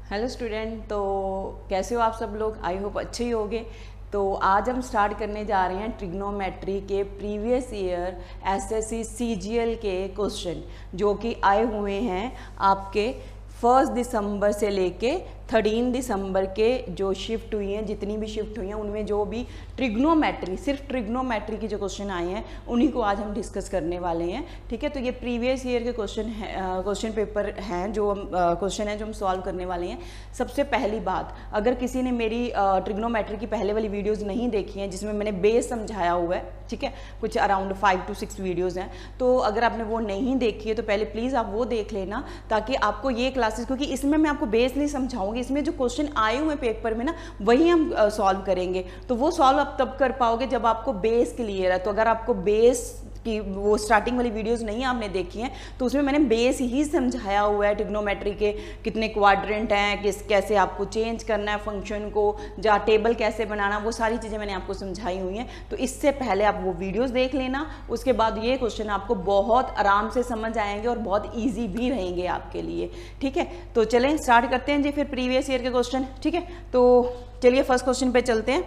Hello student, तो कैसे हो आप सब लोग। आई होप अच्छे ही होंगे। तो आज हम स्टार्ट करने जा रहे हैं ट्रिग्नोमेट्री के प्रीवियस ईयर एसएससी सीजीएल के क्वेश्चन जो कि आए हुए हैं आपके 1 दिसंबर से लेके 13 दिसंबर के जो शिफ्ट हुई हैं, जितनी भी शिफ्ट हुई हैं उनमें जो भी ट्रिग्नोमेट्री, सिर्फ ट्रिग्नोमेट्री के जो क्वेश्चन आए हैं उन्हीं को आज हम डिस्कस करने वाले हैं। ठीक है, तो ये प्रीवियस ईयर के क्वेश्चन पेपर हैं जो हम क्वेश्चन हैं जो हम सॉल्व करने वाले हैं। सबसे पहली बात, अगर किसी ने मेरी ट्रिग्नोमेट्री की पहले वाली वीडियोज़ नहीं देखी हैं जिसमें मैंने बेस समझाया हुआ है, ठीक है, कुछ अराउंड 5 to 6 वीडियोज़ हैं, तो अगर आपने वो नहीं देखी है तो पहले प्लीज़ आप वो देख लेना, ताकि आपको ये क्लासेस, क्योंकि इसमें मैं आपको बेस नहीं समझाऊंगी, इसमें जो क्वेश्चन आए हुए पेपर में ना वही हम सॉल्व करेंगे। तो वो सॉल्व आप तब कर पाओगे जब आपको बेस क्लियर है। तो अगर आपको बेस कि वो स्टार्टिंग वाली वीडियोस नहीं आपने देखी हैं तो उसमें मैंने बेस ही समझाया हुआ है, ट्रिग्नोमेट्री के कितने क्वाड्रेंट हैं, कैसे आपको चेंज करना है फंक्शन को, या टेबल कैसे बनाना, वो सारी चीज़ें मैंने आपको समझाई हुई हैं। तो इससे पहले आप वो वीडियोस देख लेना, उसके बाद ये क्वेश्चन आपको बहुत आराम से समझ आएंगे और बहुत ईजी भी रहेंगे आपके लिए। ठीक है, तो चलें स्टार्ट करते हैं जी फिर प्रीवियस ईयर के क्वेश्चन। ठीक है, तो चलिए फर्स्ट क्वेश्चन पे चलते हैं।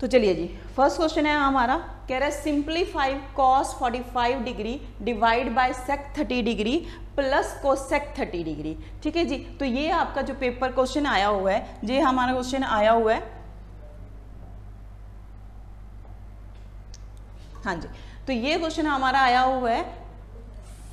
तो चलिए जी, फर्स्ट क्वेश्चन है हमारा, कह रहा है simplify cos 45 degree divide by sec 30 degree plus cosec 30 degree. ठीक है जी, तो ये आपका जो पेपर क्वेश्चन आया हुआ है, ये हमारा क्वेश्चन आया हुआ है। हाँ जी, तो ये क्वेश्चन हमारा आया हुआ है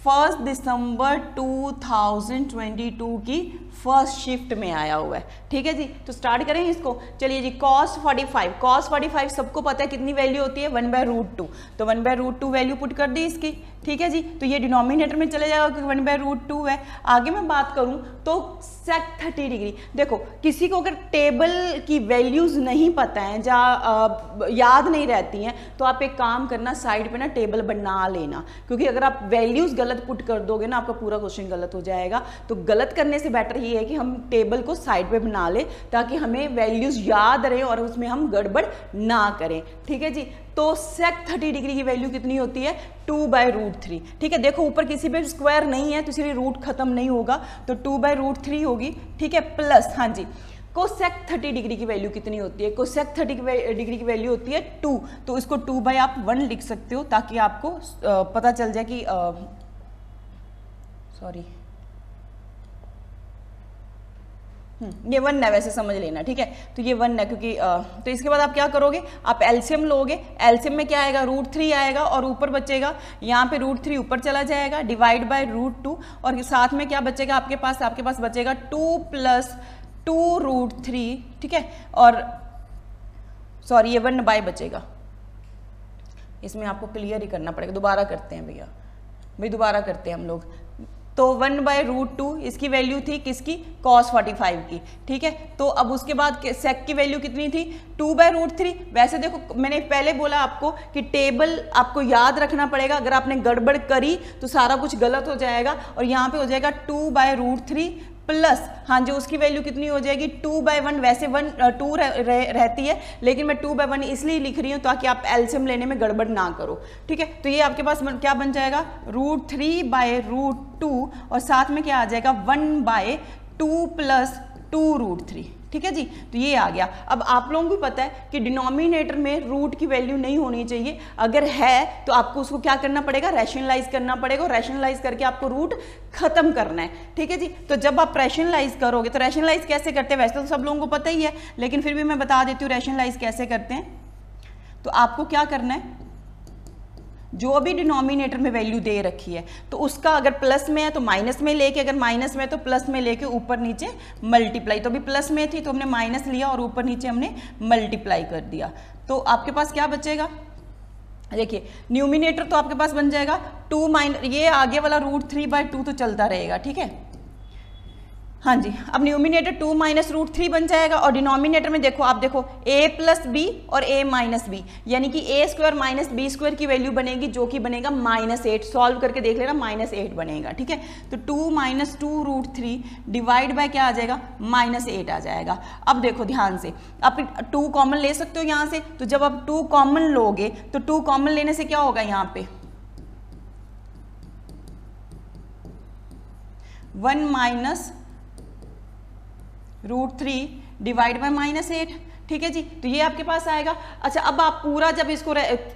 1 दिसंबर 2022 की फर्स्ट शिफ्ट में आया हुआ है। ठीक है जी, तो स्टार्ट करें इसको। चलिए जी, cos 45 सबको पता है कितनी वैल्यू होती है, 1/√2। तो 1/√2 वैल्यू पुट कर दी इसकी। ठीक है जी, तो ये डिनोमिनेटर में चले जाएगा क्योंकि 1/√2 है। आगे मैं बात करूं तो sec 30 डिग्री, देखो किसी को अगर टेबल की वैल्यूज नहीं पता है या याद नहीं रहती हैं तो आप एक काम करना, साइड पे ना टेबल बना लेना, क्योंकि अगर आप वैल्यूज गलत पुट कर दोगे ना आपका पूरा क्वेश्चन गलत हो जाएगा। तो गलत करने से बेटर ये है कि हम टेबल को साइड पे बना ले ताकि हमें वैल्यूज याद रहे और उसमें हम गड़बड़ ना करें। ठीक है जी, तो sec 30 डिग्री की वैल्यू कितनी होती है, 2/√3। ठीक है, देखो ऊपर किसी पे स्क्वायर नहीं है तो इसलिए रूट खत्म नहीं होगा, तो 2/√3 होगी। ठीक है, प्लस हाँ जी, cosec 30 डिग्री की वैल्यू कितनी होती है, cosec 30 डिग्री की वैल्यू होती है 2, तो इसको 2/1 लिख सकते हो ताकि आपको पता चल जाए कि सॉरी ये 1 है, वैसे समझ लेना। ठीक है, तो ये 1 है क्योंकि तो इसके बाद आप क्या करोगे, आप एलसीएम लोगे। एलसीएम में क्या आएगा, √3 आएगा और ऊपर बचेगा, यहाँ पे √3 ऊपर चला जाएगा, डिवाइड बाय √2 और साथ में क्या बचेगा आपके पास बचेगा 2 + 2√3। ठीक है, और सॉरी ये 1/, बचेगा। इसमें आपको क्लियर ही करना पड़ेगा, दोबारा करते हैं भैया, दोबारा करते हैं हम लोग। तो 1/√2 इसकी वैल्यू थी किसकी, cos 45 की। ठीक है, तो अब उसके बाद sec की वैल्यू कितनी थी, 2/√3। वैसे देखो मैंने पहले बोला आपको कि टेबल आपको याद रखना पड़ेगा, अगर आपने गड़बड़ करी तो सारा कुछ गलत हो जाएगा। और यहाँ पे हो जाएगा 2/√3 प्लस हाँ जी उसकी वैल्यू कितनी हो जाएगी, 2/1। वैसे 2 रहती है लेकिन मैं 2/1 इसलिए लिख रही हूँ ताकि आप एलसीएम लेने में गड़बड़ ना करो। ठीक है, तो ये आपके पास क्या बन जाएगा, √3/√2 और साथ में क्या आ जाएगा 1/2 + 2√3। ठीक है जी, तो ये आ गया। अब आप लोगों को पता है कि डिनोमिनेटर में रूट की वैल्यू नहीं होनी चाहिए, अगर है तो आपको उसको क्या करना पड़ेगा, रैशनलाइज करना पड़ेगा, और रैशनलाइज करके आपको रूट खत्म करना है। ठीक है जी, तो जब आप रैशनलाइज करोगे, तो रैशनलाइज कैसे करते हैं वैसे तो सब लोगों को पता ही है, लेकिन फिर भी मैं बता देती हूँ रैशनलाइज कैसे करते हैं। तो आपको क्या करना है, जो भी डिनोमिनेटर में वैल्यू दे रखी है तो उसका अगर प्लस में है तो माइनस में लेके, अगर माइनस में है तो प्लस में लेके ऊपर नीचे मल्टीप्लाई। तो अभी प्लस में थी तो हमने माइनस लिया और ऊपर नीचे हमने मल्टीप्लाई कर दिया। तो आपके पास क्या बचेगा, देखिए न्यूमिनेटर तो आपके पास बन जाएगा 2 ये आगे वाला √3/2 तो चलता रहेगा। ठीक है, हाँ जी, अब न्यूमिनेटर 2 - √3 बन जाएगा और डिनोमिनेटर में देखो आप देखो a + b और a - b, यानी कि a² - b² की वैल्यू बनेगी जो कि बनेगा -8। सॉल्व करके देख लेना, -8 बनेगा। ठीक है, तो 2 - 2√3 डिवाइड बाय क्या आ जाएगा, -8 आ जाएगा। अब देखो ध्यान से, आप 2 कॉमन ले सकते हो यहाँ से, तो जब आप 2 कॉमन लोगे तो 2 कॉमन लेने से क्या होगा, यहाँ पे 1 माइनस √3 डिवाइड बाय -8, ठीक है जी। तो ये आपके पास आएगा। अच्छा, अब आप पूरा जब इसको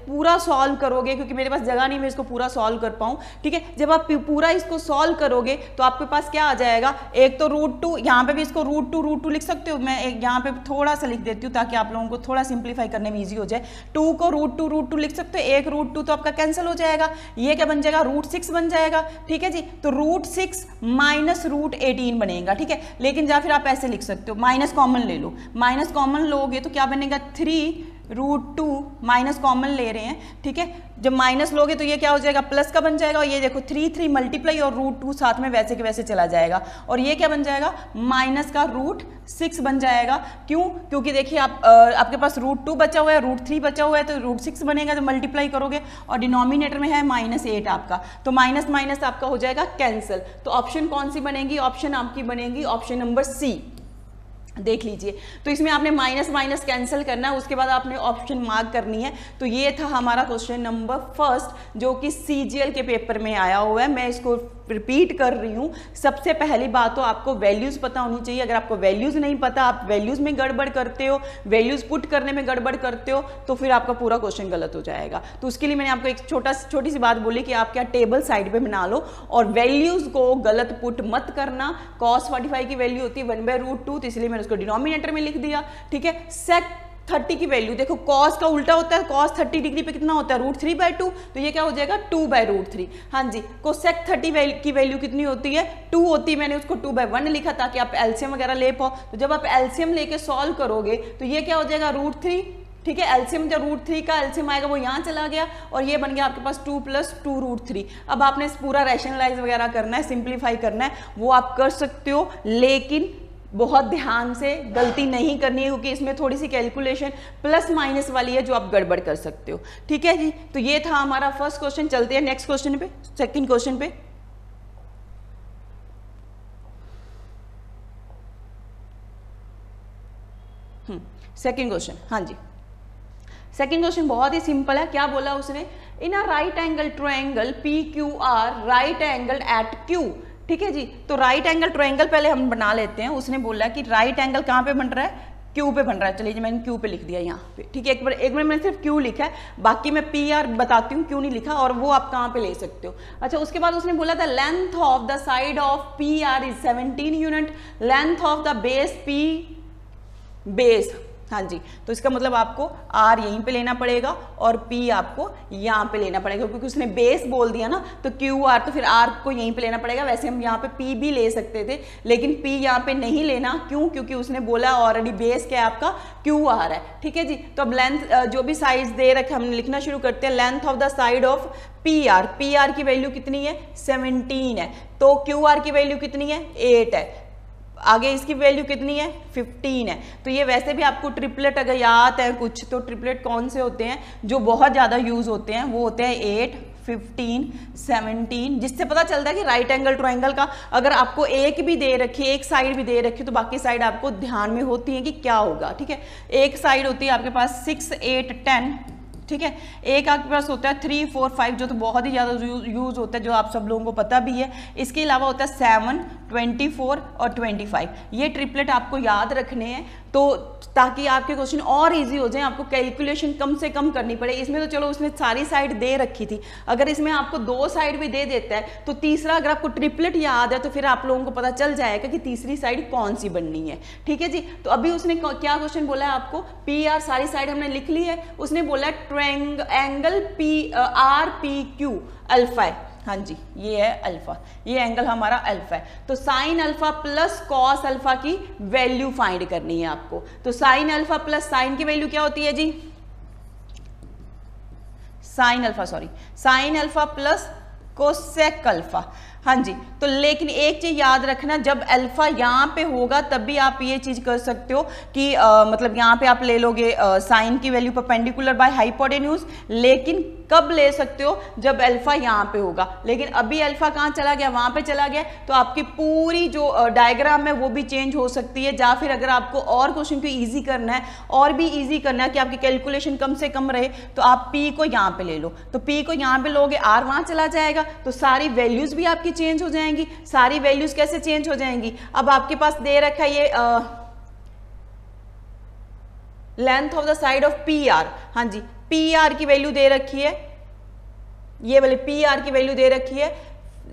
पूरा सॉल्व करोगे, क्योंकि मेरे पास जगह नहीं मैं इसको पूरा सॉल्व कर पाऊँ, ठीक है, जब आप पूरा इसको सॉल्व करोगे तो आपके पास क्या आ जाएगा, एक तो √2, यहाँ पे भी इसको √2 लिख सकते हो, मैं एक यहाँ पे थोड़ा सा लिख देती हूँ ताकि आप लोगों को थोड़ा सिंप्लीफाई करने में ईजी हो जाए। 2 को √2 लिख सकते हो, एक √2 तो आपका कैंसिल हो जाएगा, ये क्या बन जाएगा, √6 बन जाएगा, ठीक है जी। तो √6 माइनस √18 बनेगा, ठीक है। लेकिन या फिर आप ऐसे लिख सकते हो, माइनस कॉमन ले लो, माइनस कॉमन लोगे तो क्या बनेगा, 3√2 माइनस कॉमन ले रहे हैं, ठीक है। जब माइनस लोगे तो ये क्या हो जाएगा, प्लस का बन जाएगा, और ये देखो 3 मल्टीप्लाई और √2 साथ में वैसे के वैसे चला जाएगा, और ये क्या बन जाएगा, माइनस का √6 बन जाएगा। क्यों, क्योंकि देखिए आपके पास √2 बचा हुआ है, √3 बचा हुआ है, तो √6 बनेगा जब मल्टीप्लाई करोगे, और डिनोमिनेटर में है -8 आपका, तो माइनस माइनस आपका हो जाएगा कैंसिल। तो ऑप्शन कौन सी बनेगी, ऑप्शन आपकी बनेगी ऑप्शन नंबर सी, देख लीजिए। तो इसमें आपने माइनस माइनस कैंसिल करना है, उसके बाद आपने ऑप्शन मार्क करनी है। तो ये था हमारा क्वेश्चन नंबर फर्स्ट, जो कि सीजीएल के पेपर में आया हुआ है। मैं इसको रिपीट कर रही हूँ। सबसे पहली बात तो आपको वैल्यूज पता होनी चाहिए। अगर आपको वैल्यूज नहीं पता, आप वैल्यूज में गड़बड़ करते हो, वैल्यूज पुट करने में गड़बड़ करते हो, तो फिर आपका पूरा क्वेश्चन गलत हो जाएगा। तो उसके लिए मैंने आपको एक छोटी सी बात बोली कि आप क्या टेबल साइड पे बना लो और वैल्यूज को गलत पुट मत करना। cos 45 की वैल्यू होती है 1/√2, तो इसलिए मैंने उसको डिनोमिनेटर में लिख दिया, ठीक है। sec 30 की वैल्यू देखो, cos का उल्टा होता है, cos 30 डिग्री पे कितना होता है, √3/2, तो ये क्या हो जाएगा 2/√3। हाँ जी, cosec 30 की वैल्यू कितनी होती है, 2 होती है, मैंने उसको 2/1 लिखा ताकि आप एलसीएम वगैरह ले पाओ। तो जब आप एलसीएम लेके सॉल्व करोगे तो ये क्या हो जाएगा, √3, ठीक है। एलसीएम जब √3 का एलसीएम आएगा वो यहाँ चला गया, और ये बन गया आपके पास 2 + 2 √3। अब आपने पूरा रैशनलाइज वगैरह करना है, सिंप्लीफाई करना है, वो आप कर सकते हो, लेकिन बहुत ध्यान से गलती नहीं करनी है, क्योंकि इसमें थोड़ी सी कैलकुलेशन प्लस माइनस वाली है जो आप गड़बड़ कर सकते हो, ठीक है जी। तो ये था हमारा फर्स्ट क्वेश्चन। चलते हैं नेक्स्ट क्वेश्चन पे, सेकंड क्वेश्चन पे। सेकंड क्वेश्चन, हाँ जी, सेकंड क्वेश्चन बहुत ही सिंपल है। क्या बोला उसने, in a right angle triangle PQR right angle at Q, ठीक है जी। तो राइट एंगल ट्रायंगल पहले हम बना लेते हैं। उसने बोला कि राइट एंगल कहाँ पे बन रहा है, Q पे बन रहा है। चलिए जी, मैंने Q पे लिख दिया यहाँ पे, ठीक है। एक बार मैंने सिर्फ Q लिखा है, बाकी मैं PR बताती हूँ क्यों नहीं लिखा, और वो आप कहाँ पे ले सकते हो। अच्छा, उसके बाद उसने बोला था length of the side of PR is 17 unit, length of the base P base, हाँ जी। तो इसका मतलब आपको R यहीं पे लेना पड़ेगा और P आपको यहाँ पे लेना पड़ेगा, क्योंकि उसने बेस बोल दिया ना, तो QR तो फिर R को यहीं पे लेना पड़ेगा। वैसे हम यहाँ पे P भी ले सकते थे, लेकिन P यहाँ पे नहीं लेना, क्यों, क्योंकि उसने बोला ऑलरेडी बेस क्या है आपका QR है, ठीक है जी। तो अब लेंथ जो भी साइज दे रखे हम लिखना शुरू करते हैं। Length of the side of PR की वैल्यू कितनी है, 17 है, तो QR की वैल्यू कितनी है, 8 है, आगे इसकी वैल्यू कितनी है, 15 है। तो ये वैसे भी आपको ट्रिपलेट अगर याद है कुछ, तो ट्रिपलेट कौन से होते हैं जो बहुत ज़्यादा यूज होते हैं, वो होते हैं 8, 15, 17, जिससे पता चलता है कि राइट एंगल ट्रायंगल का अगर आपको एक भी दे रखी है, एक साइड भी दे रखी है, तो बाकी साइड आपको ध्यान में होती है कि क्या होगा, ठीक है। एक साइड होती है आपके पास 6, 8, 10, ठीक है। एक आपके पास होता है 3, 4, 5, जो तो बहुत ही ज़्यादा यूज होता है, जो आप सब लोगों को पता भी है। इसके अलावा होता है 7, 24 और 25। ये ट्रिपलेट आपको याद रखने हैं, तो ताकि आपके क्वेश्चन और इजी हो जाए, आपको कैलकुलेशन कम से कम करनी पड़े। इसमें तो चलो उसने सारी साइड दे रखी थी, अगर इसमें आपको 2 साइड भी दे देता है तो तीसरा अगर आपको ट्रिपलेट याद है तो फिर आप लोगों को पता चल जाएगा कि तीसरी साइड कौन सी बननी है, ठीक है जी। तो अभी उसने क्या क्वेश्चन बोला है आपको, PR सारी साइड हमने लिख ली है। उसने बोला एंगल RPQ अल्फा है, हाँ जी, ये है अल्फा, ये एंगल हमारा अल्फा है। तो sine alpha plus cos alpha की वैल्यू फाइंड करनी है आपको। तो साइन अल्फा प्लस साइन की वैल्यू क्या होती है जी, sine alpha plus cosec alpha, हाँ जी। तो लेकिन एक चीज याद रखना, जब अल्फा यहाँ पे होगा तब भी आप ये चीज कर सकते हो कि मतलब यहाँ पे आप ले लोगे साइन की वैल्यू परपेंडिकुलर बाय हाइपोटेन्यूज, लेकिन कब ले सकते हो? जब अल्फा यहाँ पे होगा, लेकिन अभी अल्फा कहाँ चला गया? वहां पे चला गया, तो आपकी पूरी जो डायग्राम है वो भी चेंज हो सकती है। या फिर अगर आपको और क्वेश्चन को ईजी करना है, और भी ईजी करना है कि आपकी कैलकुलेशन कम से कम रहे, तो आप पी को यहाँ पे ले लो। तो पी को यहाँ पे लोगे, आर वहां चला जाएगा, तो सारी वैल्यूज भी आपकी चेंज हो जाएंगी। सारी वैल्यूज कैसे चेंज हो जाएंगी? अब आपके पास दे रखा है ये length of the side of P R. हाँ जी, पी आर की वैल्यू दे रखी है, ये वाली पी आर की वैल्यू दे रखी है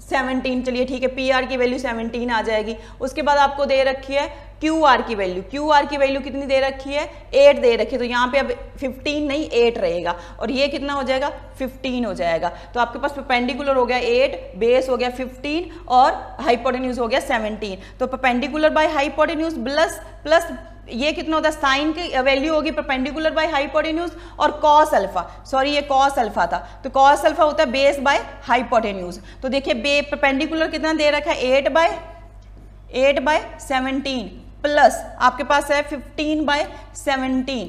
17। चलिए ठीक है, पी आर की वैल्यू 17 आ जाएगी। उसके बाद आपको दे रखी है क्यू आर की वैल्यू। क्यू आर की वैल्यू कितनी दे रखी है? 8 दे रखी है, तो यहाँ पे अब 15 नहीं 8 रहेगा, और ये कितना हो जाएगा? 15 हो जाएगा। तो आपके पास परपेंडिकुलर हो गया 8, बेस हो गया 15 और हाइपोटेन्यूज हो गया 17। तो परपेंडिकुलर बाय हाइपोटेन्यूज प्लस ये कितना होता है? साइन की वैल्यू होगी परपेंडिकुलर बाय हाइपोटेन्यूज और कॉस अल्फा, सॉरी ये कॉस अल्फा था, तो कॉस अल्फा होता है बेस बाय हाइपोटेन्यूज। तो देखिए परपेंडिकुलर कितना दे रखा है? 8/17 प्लस आपके पास है 15/17।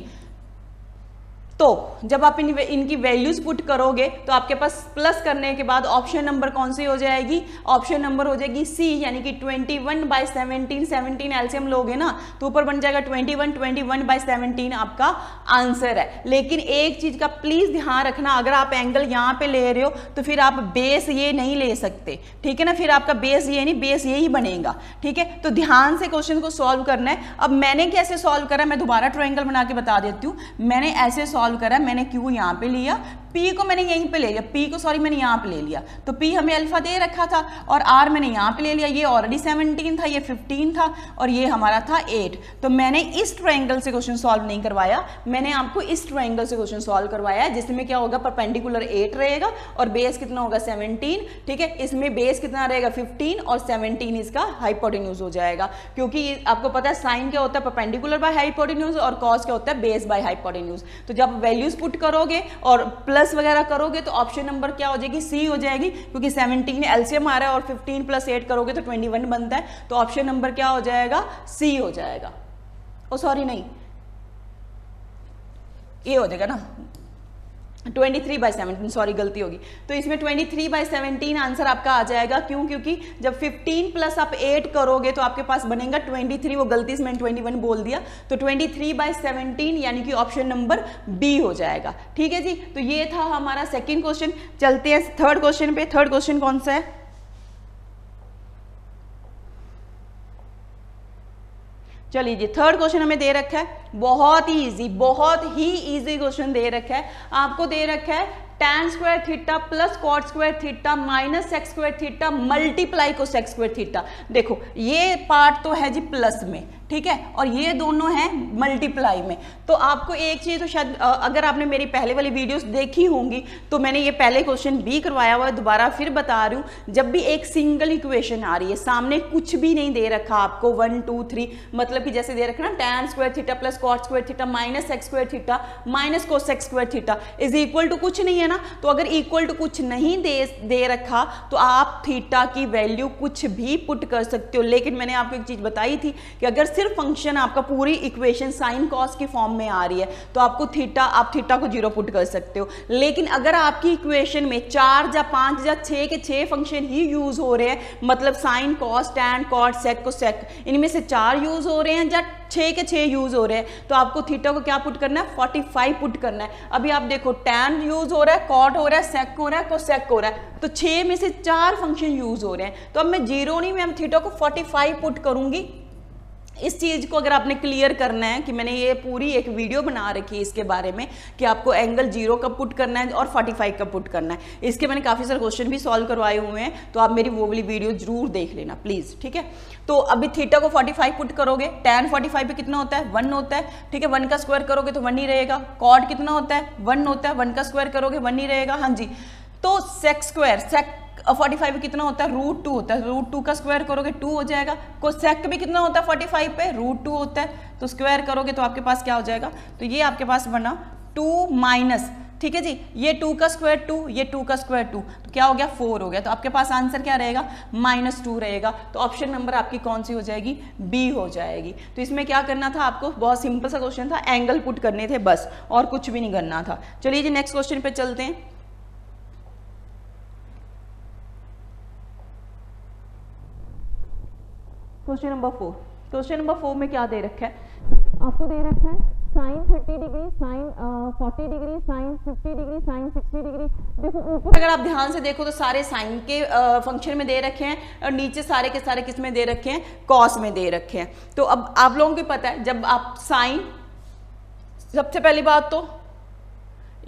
तो जब आप इनकी वैल्यूज पुट करोगे तो आपके पास प्लस करने के बाद ऑप्शन नंबर कौन सी हो जाएगी? ऑप्शन नंबर हो जाएगी सी, यानी कि 21/17। 17 एलसीएम लोगे ना तो ऊपर बन जाएगा 21/17 आपका आंसर है। लेकिन एक चीज का प्लीज ध्यान रखना, अगर आप एंगल यहाँ पे ले रहे हो तो फिर आप बेस ये नहीं ले सकते, ठीक है ना? फिर आपका बेस ये नहीं, बेस ये ही बनेगा, ठीक है? तो ध्यान से क्वेश्चन को सॉल्व करना है। अब मैंने कैसे सॉल्व करा, मैं दोबारा ट्रायंगल बना के बता देती हूँ। मैंने ऐसे सॉल्व करा, मैंने क्यू यहाँ पे लिया, पी को मैंने यहीं पे ले लिया, पी को सॉरी मैंने यहाँ पे ले लिया, तो पी हमें अल्फा दे रखा था, और आर मैंने यहाँ पे ले लिया, ये ऑलरेडी 17 था, ये 15 था, और ये हमारा था 8। तो मैंने इस ट्रायंगल से क्वेश्चन सॉल्व नहीं करवाया, मैंने आपको इस ट्रायंगल से क्वेश्चन सॉल्व करवाया, जिसमें क्या होगा? परपेंडिकुलर 8 रहेगा और बेस कितना होगा? 17, ठीक है? इसमें बेस कितना रहेगा? 15 और 17 इसका हाइपोटेन्यूज हो जाएगा, क्योंकि आपको पता है साइन क्या होता है? परपेंडिकुलर बाय हाइपोटेन्यूज, और कॉस क्या होता है? Base by hypotenuse. तो जब वैल्यूज पुट करोगे और प्लस वगैरह करोगे तो ऑप्शन नंबर क्या हो जाएगी? सी हो जाएगी, क्योंकि 17 एलसीएम आ रहा है और 15 + 8 करोगे तो 21 बनता है। तो ऑप्शन नंबर क्या हो जाएगा? सी हो जाएगा। ओ सॉरी नहीं, ये हो जाएगा ना 23/17, सॉरी गलती होगी। तो इसमें 23/17 आंसर आपका आ जाएगा। क्यों? क्योंकि जब 15 प्लस आप 8 करोगे तो आपके पास बनेगा 23, वो गलती से मैंने 21 बोल दिया, तो 23/17 यानी कि ऑप्शन नंबर बी हो जाएगा। ठीक है जी, तो ये था हमारा सेकेंड क्वेश्चन। चलते हैं थर्ड क्वेश्चन पे। थर्ड क्वेश्चन कौन सा है? चलिए जी, थर्ड क्वेश्चन हमें दे रखा है, बहुत ही इजी क्वेश्चन दे रखा है। आपको दे रखा है tan square theta plus cot square theta minus sec square theta multiply को sec स्क्वायर थीटा। देखो ये पार्ट तो है जी प्लस में, ठीक है, और ये दोनों हैं मल्टीप्लाई में। तो आपको एक चीज तो शायद अगर आपने मेरी पहले वाली वीडियोस देखी होंगी तो मैंने ये पहले क्वेश्चन भी करवाया हुआ है, दोबारा फिर बता रही हूँ। जब भी एक सिंगल इक्वेशन आ रही है, सामने कुछ भी नहीं दे रखा आपको 1 2 3, मतलब कि जैसे दे रखा ना tan square theta plus cot square theta minus sec square theta minus cos square theta is equal to कुछ नहीं है ना। तो अगर इक्वल टू कुछ नहीं दे रखा तो आप थीटा की वैल्यू कुछ भी पुट कर सकते हो। लेकिन मैंने आपको एक चीज बताई थी कि अगर सिर्फ फंक्शन आपका पूरी इक्वेशन साइन कॉस की फॉर्म में आ रही है तो आपको आप थीटा को 0 पुट कर सकते हो। लेकिन अगर आपकी इक्वेशन में 4 या 5 या 6 के 6 फंक्शन ही यूज हो रहे हैं, मतलब sine cos tan cot sec cosec, इनमें से 4 यूज हो रहे हैं या 6 के 6 यूज हो रहे हैं, तो आपको थीटा को क्या पुट करना है? 45 पुट करना है। अभी आप देखो टैन यूज हो रहा है, कॉट हो रहा है, सेक हो रहा है, कोसेक हो रहा है, तो 6 में से 4 फंक्शन यूज हो रहे हैं। तो अब मैं 0 नहीं, मैं थीटा को 45 पुट करूंगी। इस चीज को अगर आपने क्लियर करना है कि मैंने ये पूरी एक वीडियो बना रखी है इसके बारे में कि आपको एंगल 0 कब पुट करना है और 45 कब पुट करना है, इसके मैंने काफी सारे क्वेश्चन भी सॉल्व करवाए हुए हैं, तो आप मेरी वो वाली वीडियो जरूर देख लेना प्लीज, ठीक है। तो अभी थीटा को 45 पुट करोगे, tan 45 पे कितना होता है? 1 होता है, ठीक है। 1 का स्क्वायर करोगे तो 1 ही रहेगा। कॉट कितना होता है? 1 होता है, 1 का स्क्वायर करोगे 1 ही रहेगा। हाँ जी, तो सेक स्क्वायर, सेक 45 पे कितना होता है? √2 होता है, √2 का स्क्वायर करोगे 2 हो जाएगा। कोसेक भी कितना होता है 45 पे? √2 होता है, तो स्क्वायर करोगे तो आपके पास क्या हो जाएगा? तो ये आपके पास बना 2 माइनस, ठीक है जी, ये 2 का स्क्वायर 2, ये 2 का स्क्वायर 2, तो क्या हो गया? 4 हो गया। तो आपके पास आंसर क्या रहेगा? -2 रहेगा। तो ऑप्शन नंबर आपकी कौन सी हो जाएगी? बी हो जाएगी। तो इसमें क्या करना था आपको? बहुत सिंपल सा क्वेश्चन था, एंगल पुट करने थे बस, और कुछ भी नहीं करना था। चलिए जी नेक्स्ट क्वेश्चन पे चलते हैं। Question number 4। क्वेश्चन नंबर 4 में क्या दे रखा है, आपको दे रखा है sine 30 degree, sine 40 degree, sine 50 degree, sine 60 degree. देखो ऊपर अगर आप ध्यान से देखो तो सारे साइन के फंक्शन में दे रखे हैं और नीचे सारे के सारे किस में दे रखे हैं, कॉस में दे रखे हैं। तो अब आप लोगों को पता है जब आप साइन, सबसे पहली बात तो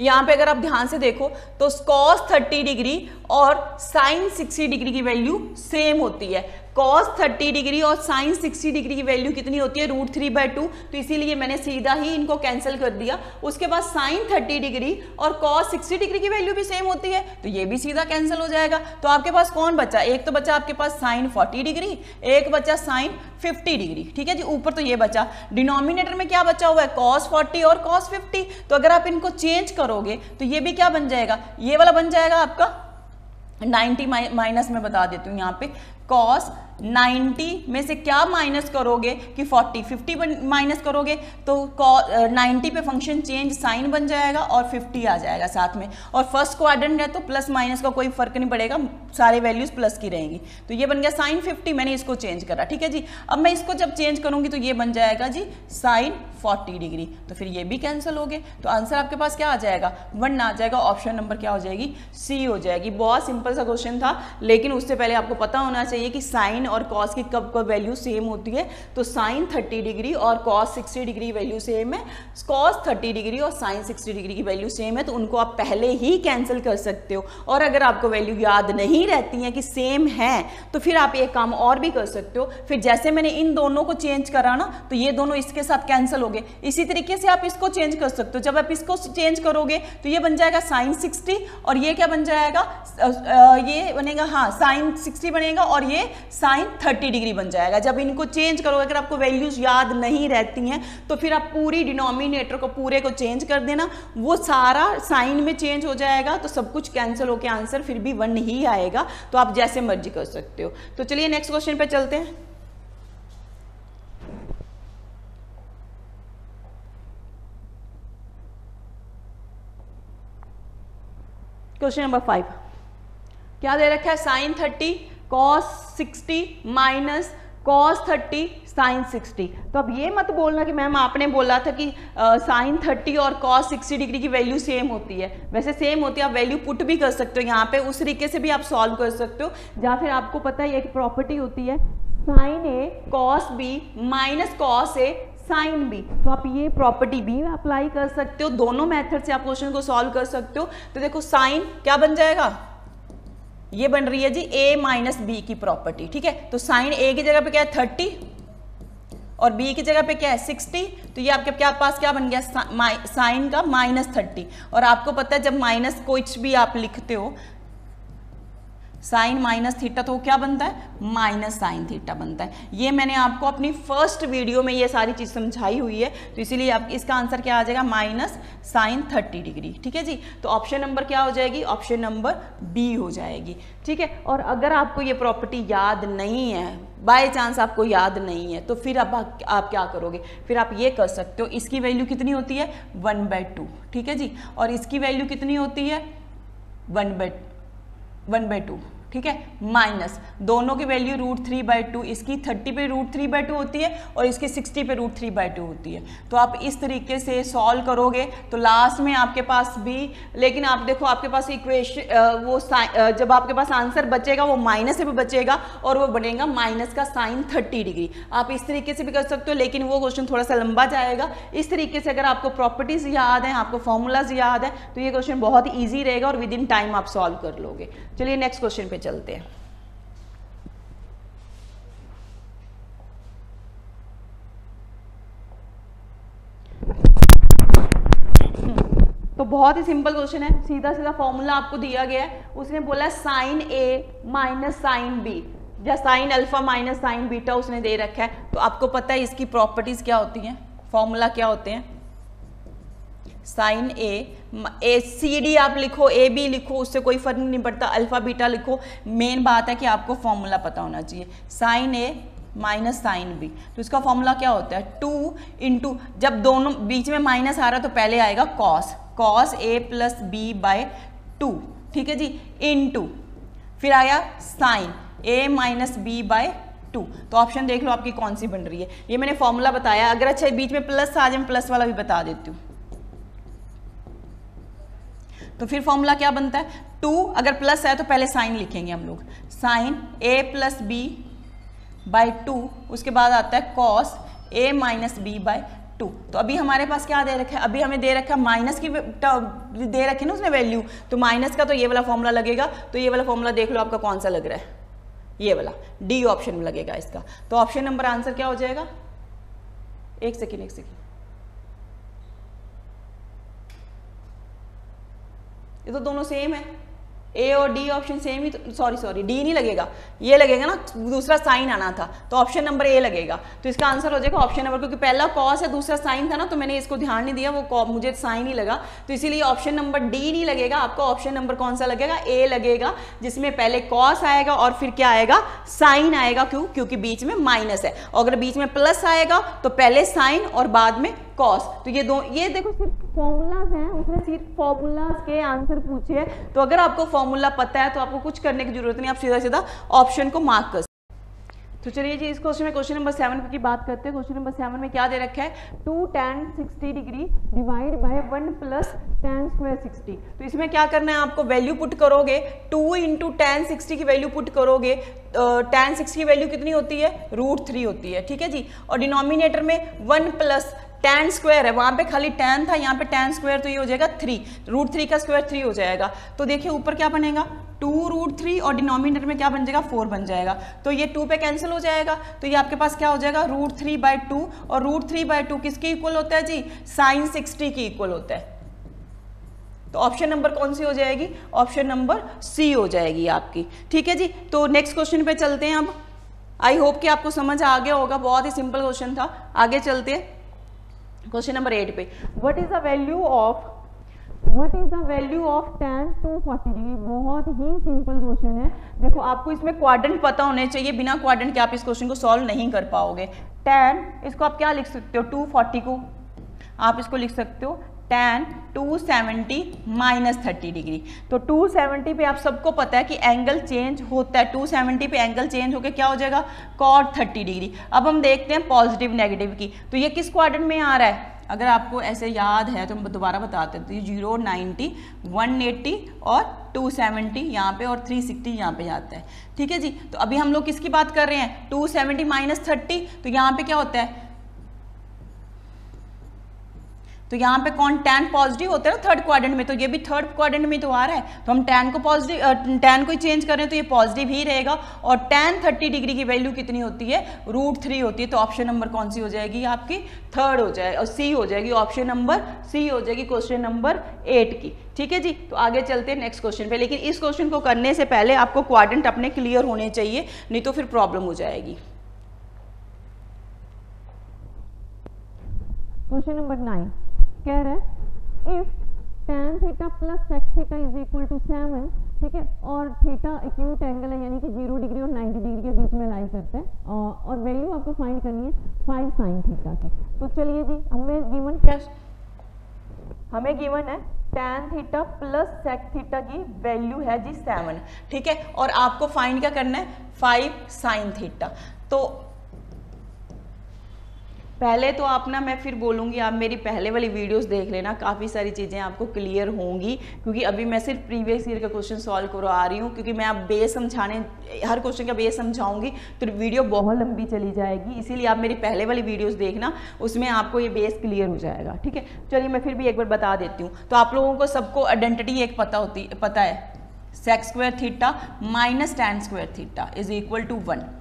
यहाँ पे अगर आप ध्यान से देखो तो cos 30 डिग्री और sin 60 डिग्री की वैल्यू सेम होती है। cos 30 डिग्री और sin 60 डिग्री की वैल्यू कितनी होती है, √3/2। तो इसीलिए मैंने सीधा ही इनको कैंसिल कर दिया। उसके बाद sin 30 डिग्री और cos 60 डिग्री की वैल्यू भी सेम होती है, तो ये भी सीधा कैंसिल हो जाएगा। तो आपके पास कौन बचा, एक तो बचा आपके पास sin 40 डिग्री, एक बचा sin 50 डिग्री। ठीक है जी, ऊपर तो ये बचा, डिनोमिनेटर में क्या बचा हुआ है, cos 40 और cos 50। तो अगर आप इनको चेंज करोगे तो ये भी क्या बन जाएगा, ये वाला बन जाएगा आपका 90 माइनस में बता देती हूँ यहाँ पे, cos 90 में से क्या माइनस करोगे कि 50 माइनस करोगे तो 90 पे फंक्शन चेंज साइन बन जाएगा और 50 आ जाएगा साथ में। और फर्स्ट क्वाड्रेंट है तो प्लस माइनस का कोई फर्क नहीं पड़ेगा, सारे वैल्यूज प्लस की रहेंगी। तो ये बन गया साइन 50, मैंने इसको चेंज करा। ठीक है जी, अब मैं इसको जब चेंज करूंगी तो ये बन जाएगा जी साइन 40 डिग्री। तो फिर ये भी कैंसिल हो गए, तो आंसर आपके पास क्या आ जाएगा, 1 आ जाएगा। ऑप्शन नंबर क्या हो जाएगी, सी हो जाएगी। बहुत सिंपल सा क्वेश्चन था, लेकिन उससे पहले आपको पता होना चाहिए कि साइन और कॉस की कब कब वैल्यू सेम होती है। तो साइन 30 डिग्री और कॉस 60 डिग्री वैल्यू सेम है, कॉस 30 डिग्री और साइन 60 डिग्री की वैल्यू सेम है, तो उनको आप पहले ही कैंसिल कर सकते हो। और अगर आपको वैल्यू याद नहीं रहती है कि सेम है तो फिर आप एक काम और भी कर सकते हो। फिर जैसे मैंने इन दोनों को चेंज करा ना, तो ये दोनों इसके साथ कैंसिल हो गए। इसी तरीके से आप इसको चेंज कर सकते हो। जब आप इसको चेंज करोगे तो ये बन जाएगा साइन 60 और ये क्या बन जाएगा, ये बनेगा, हाँ साइन 60 बनेगा और ये साइन 30 डिग्री बन जाएगा। जब इनको चेंज करोगे, अगर आपको वैल्यूज याद नहीं रहती हैं तो फिर आप पूरी डिनोमिनेटर को पूरे को चेंज कर देना, वो सारा साइन में चेंज हो जाएगा, तो सब कुछ कैंसिल होकर आंसर फिर भी 1 ही आएगा। तो आप जैसे मर्जी कर सकते हो। तो चलिए नेक्स्ट क्वेश्चन पे चलते हैं। क्वेश्चन नंबर 5 क्या दे रखा है, sine 30 cos 60 minus cos 30 sine 60। तो अब ये मत बोलना कि मैम आपने बोला था कि साइन 30 और कॉस 60 डिग्री की वैल्यू सेम होती है। वैसे सेम होती है, आप वैल्यू पुट भी कर सकते हो यहाँ पे, उस तरीके से भी आप सॉल्व कर सकते हो। या फिर आपको पता है एक प्रॉपर्टी होती है sign A cos B minus cos A sine B, तो आप ये प्रॉपर्टी भी अप्लाई कर सकते हो। दोनों मेथड से आप क्वेश्चन को सॉल्व कर सकते हो। तो देखो साइन क्या बन जाएगा, ये बन रही है जी a माइनस बी की प्रॉपर्टी। ठीक है, तो साइन a की जगह पे क्या है 30 और b की जगह पे क्या है 60। तो ये आपके क्या पास क्या बन गया, साइन का -30। और आपको पता है जब माइनस कुछ भी आप लिखते हो साइन माइनस थीटा, तो क्या बनता है, माइनस साइन थीटा बनता है। ये मैंने आपको अपनी फर्स्ट वीडियो में ये सारी चीज समझाई हुई है। तो इसीलिए आप इसका आंसर क्या आ जाएगा, माइनस साइन 30 डिग्री। ठीक है जी, तो ऑप्शन नंबर क्या हो जाएगी, ऑप्शन नंबर बी हो जाएगी। ठीक है, और अगर आपको ये प्रॉपर्टी याद नहीं है, बाय चांस आपको याद नहीं है, तो फिर आप क्या करोगे, फिर आप ये कर सकते हो, इसकी वैल्यू कितनी होती है 1/2। ठीक है जी, और इसकी वैल्यू कितनी होती है 1/2। ठीक है, माइनस दोनों की वैल्यू √3/2, इसकी 30 पे √3/2 होती है और इसकी 60 पे √3/2 होती है। तो आप इस तरीके से सॉल्व करोगे तो लास्ट में आपके पास भी, लेकिन आप देखो आपके पास इक्वेशन वो जब आपके पास आंसर बचेगा वो माइनस से भी बचेगा और वो बनेगा माइनस का साइन 30 डिग्री। आप इस तरीके से भी कर सकते हो, लेकिन वो क्वेश्चन थोड़ा सा लंबा जाएगा। इस तरीके से अगर आपको प्रॉपर्टीज याद है, आपको फॉर्मूलाज याद है, तो ये क्वेश्चन बहुत ईजी रहेगा और विद इन टाइम आप सॉल्व कर लोगे। चलिए नेक्स्ट क्वेश्चन पे चलते हैं। तो बहुत ही सिंपल क्वेश्चन है, सीधा सीधा फॉर्मूला आपको दिया गया है। उसने बोला साइन ए माइनस साइन बी या sine alpha minus sign beta उसने दे रखा है। तो आपको पता है इसकी प्रॉपर्टीज क्या होती हैं, फॉर्मूला क्या होते हैं, साइन ए सी डी आप लिखो, ए बी लिखो, उससे कोई फर्क नहीं पड़ता, अल्फा बीटा लिखो। मेन बात है कि आपको फॉर्मूला पता होना चाहिए। साइन ए माइनस साइन बी, तो इसका फॉर्मूला क्या होता है 2 इंटू, जब दोनों बीच में माइनस आ रहा है तो पहले आएगा cos A plus B bye 2। ठीक है जी, इंटू फिर आया साइन ए माइनस बी बाय 2। तो ऑप्शन देख लो आपकी कौन सी बन रही है। ये मैंने फॉर्मूला बताया, अगर अच्छा बीच में प्लस आ जाए, प्लस वाला भी बता देती हूँ। तो फिर फॉर्मूला क्या बनता है, 2 अगर प्लस है तो पहले साइन लिखेंगे हम लोग, sine a plus B by 2, उसके बाद आता है cos a minus B by 2। तो अभी हमारे पास क्या दे रखा है, अभी हमें दे रखा है माइनस की दे रखी है ना उसने वैल्यू, तो माइनस का तो ये वाला फॉर्मूला लगेगा। तो ये वाला फॉर्मूला देख लो आपका कौन सा लग रहा है, ये वाला डी ऑप्शन में लगेगा इसका। तो ऑप्शन नंबर आंसर क्या हो जाएगा, एक सेकेंड, ये तो दोनों सेम है, ए और डी ऑप्शन सेम ही, तो सॉरी डी नहीं लगेगा, ये लगेगा ना, दूसरा साइन आना था, तो ऑप्शन नंबर ए लगेगा। तो इसका आंसर हो जाएगा ऑप्शन नंबर, क्योंकि पहला कॉस है दूसरा साइन था ना, तो मैंने इसको ध्यान नहीं दिया, वो मुझे साइन ही लगा, तो इसीलिए ऑप्शन नंबर डी नहीं लगेगा। आपका ऑप्शन नंबर कौन सा लगेगा, ए लगेगा, जिसमें पहले कॉस आएगा और फिर क्या आएगा, साइन आएगा। क्यों, क्योंकि बीच में माइनस है, और अगर बीच में प्लस आएगा तो पहले साइन और बाद में कॉस। तो ये देखो सिर्फ फॉर्मूलाज हैं, उसने सिर्फ फॉर्मूलाज के आंसर पूछे हैं। तो अगर आपको फॉर्मूला पता है तो आपको कुछ करने की जरूरत नहीं, आप सीधा सीधा ऑप्शन को मार्क कर। तो चलिए जी, इस क्वेश्चन में क्वेश्चन नंबर 7 की बात करते हैं। क्वेश्चन नंबर 7 में क्या दे रखा है, 2 tan 60 degree divide by 1 plus tan square 60। तो इसमें क्या करना है, आपको वैल्यू पुट करोगे, 2 इंटू tan 60 की वैल्यू पुट करोगे, tan 60 की वैल्यू कितनी होती है, √3 होती है, ठीक है जी। और डिनोमिनेटर में 1 प्लस tan स्क्वायर है, वहां पे खाली tan था, यहाँ पे tan स्क्वायर, तो ये हो जाएगा 3, √3 का स्क्वायर 3 हो जाएगा। तो देखिए ऊपर क्या बनेगा, 2√3 और डिनोमिनेटर में क्या बन जाएगा, 4 बन जाएगा। तो ये 2 पे कैंसिल हो जाएगा, तो ये आपके पास क्या हो जाएगा, √3/2, और √3/2 किसके इक्वल होता है जी, sin 60 की इक्वल होता है। तो ऑप्शन नंबर कौन सी हो जाएगी, ऑप्शन नंबर सी हो जाएगी आपकी, ठीक है जी। तो नेक्स्ट क्वेश्चन पे चलते हैं अब। आई होप कि आपको समझ आ गया होगा, बहुत ही सिंपल क्वेश्चन था। आगे चलते हैं क्वेश्चन नंबर 8 पे। What is the value of tan 240 degree. बहुत ही सिंपल क्वेश्चन है। देखो आपको इसमें क्वाड्रेंट पता होने चाहिए, बिना क्वाड्रेंट के आप इस क्वेश्चन को सॉल्व नहीं कर पाओगे। tan, इसको आप क्या लिख सकते हो, 240 को आप इसको लिख सकते हो tan 270 माइनस 30 डिग्री। तो 270 पे आप सबको पता है कि एंगल चेंज होता है, 270 पे एंगल चेंज होकर क्या हो जाएगा, cot 30 डिग्री। अब हम देखते हैं पॉजिटिव नेगेटिव की, तो ये किस क्वाड्रेंट में आ रहा है, अगर आपको ऐसे याद है तो हम दोबारा बताते हैं। तो 0, 90, 180 और 270 यहाँ पे, और 360 यहाँ पे जाता है, ठीक है जी। तो अभी हम लोग किसकी बात कर रहे हैं, 270 माइनस 30, तो यहाँ पे क्या होता है, तो यहाँ पे कौन, tan पॉजिटिव होता है ना थर्ड क्वाड्रेंट में, तो ये भी थर्ड क्वाड्रेंट में तो आ रहा है, तो हम tan को पॉजिटिव, tan को ही चेंज कर रहे हैं तो ये पॉजिटिव ही रहेगा। और tan 30 डिग्री की वैल्यू कितनी होती है, √3 होती है। तो ऑप्शन नंबर कौन सी हो जाएगी आपकी, थर्ड हो जाएगी, और सी हो जाएगी, ऑप्शन नंबर सी हो जाएगी क्वेश्चन नंबर 8 की, ठीक है जी। तो आगे चलते हैं नेक्स्ट क्वेश्चन पे, लेकिन इस क्वेश्चन को करने से पहले आपको क्वाड्रेंट अपने क्लियर होने चाहिए, नहीं तो फिर प्रॉब्लम हो जाएगी। क्वेश्चन नंबर 9 कह रहा है if tan theta plus sec theta is equal to 7, ठीक है, और थीटा एक्यूट एंगल है, यानी कि 0 डिग्री और 90 डिग्री के बीच में लाई करते हैं, और वैल्यू आपको फाइंड करनी है 5 sin थीटा की। तो चलिए जी, हमें गिवन क्या, हमें गिवन है tan theta plus sec theta की वैल्यू है जी 7, ठीक है, और आपको फाइंड क्या करना है, 5 sin थीटा। तो पहले तो आप ना, मैं फिर बोलूँगी आप मेरी पहले वाली वीडियोस देख लेना, काफ़ी सारी चीज़ें आपको क्लियर होंगी, क्योंकि अभी मैं सिर्फ प्रीवियस ईयर का क्वेश्चन सॉल्व करवा रही हूँ, क्योंकि मैं आप बेस समझाने, हर क्वेश्चन का बेस समझाऊंगी तो वीडियो बहुत लंबी चली जाएगी, इसीलिए आप मेरी पहले वाली वीडियोस देखना, उसमें आपको ये बेस क्लियर हो जाएगा, ठीक है। चलिए मैं फिर भी एक बार बता देती हूँ। तो आप लोगों को सबको आइडेंटिटी एक पता है, sec square theta minus tan square theta is equal to 1,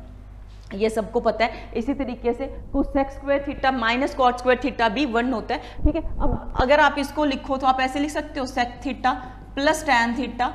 ये सबको पता है। इसी तरीके से sec square theta minus cot square theta भी 1 होता है, ठीक है। अब अगर आप इसको लिखो तो आप ऐसे लिख सकते हो sec theta plus tan theta,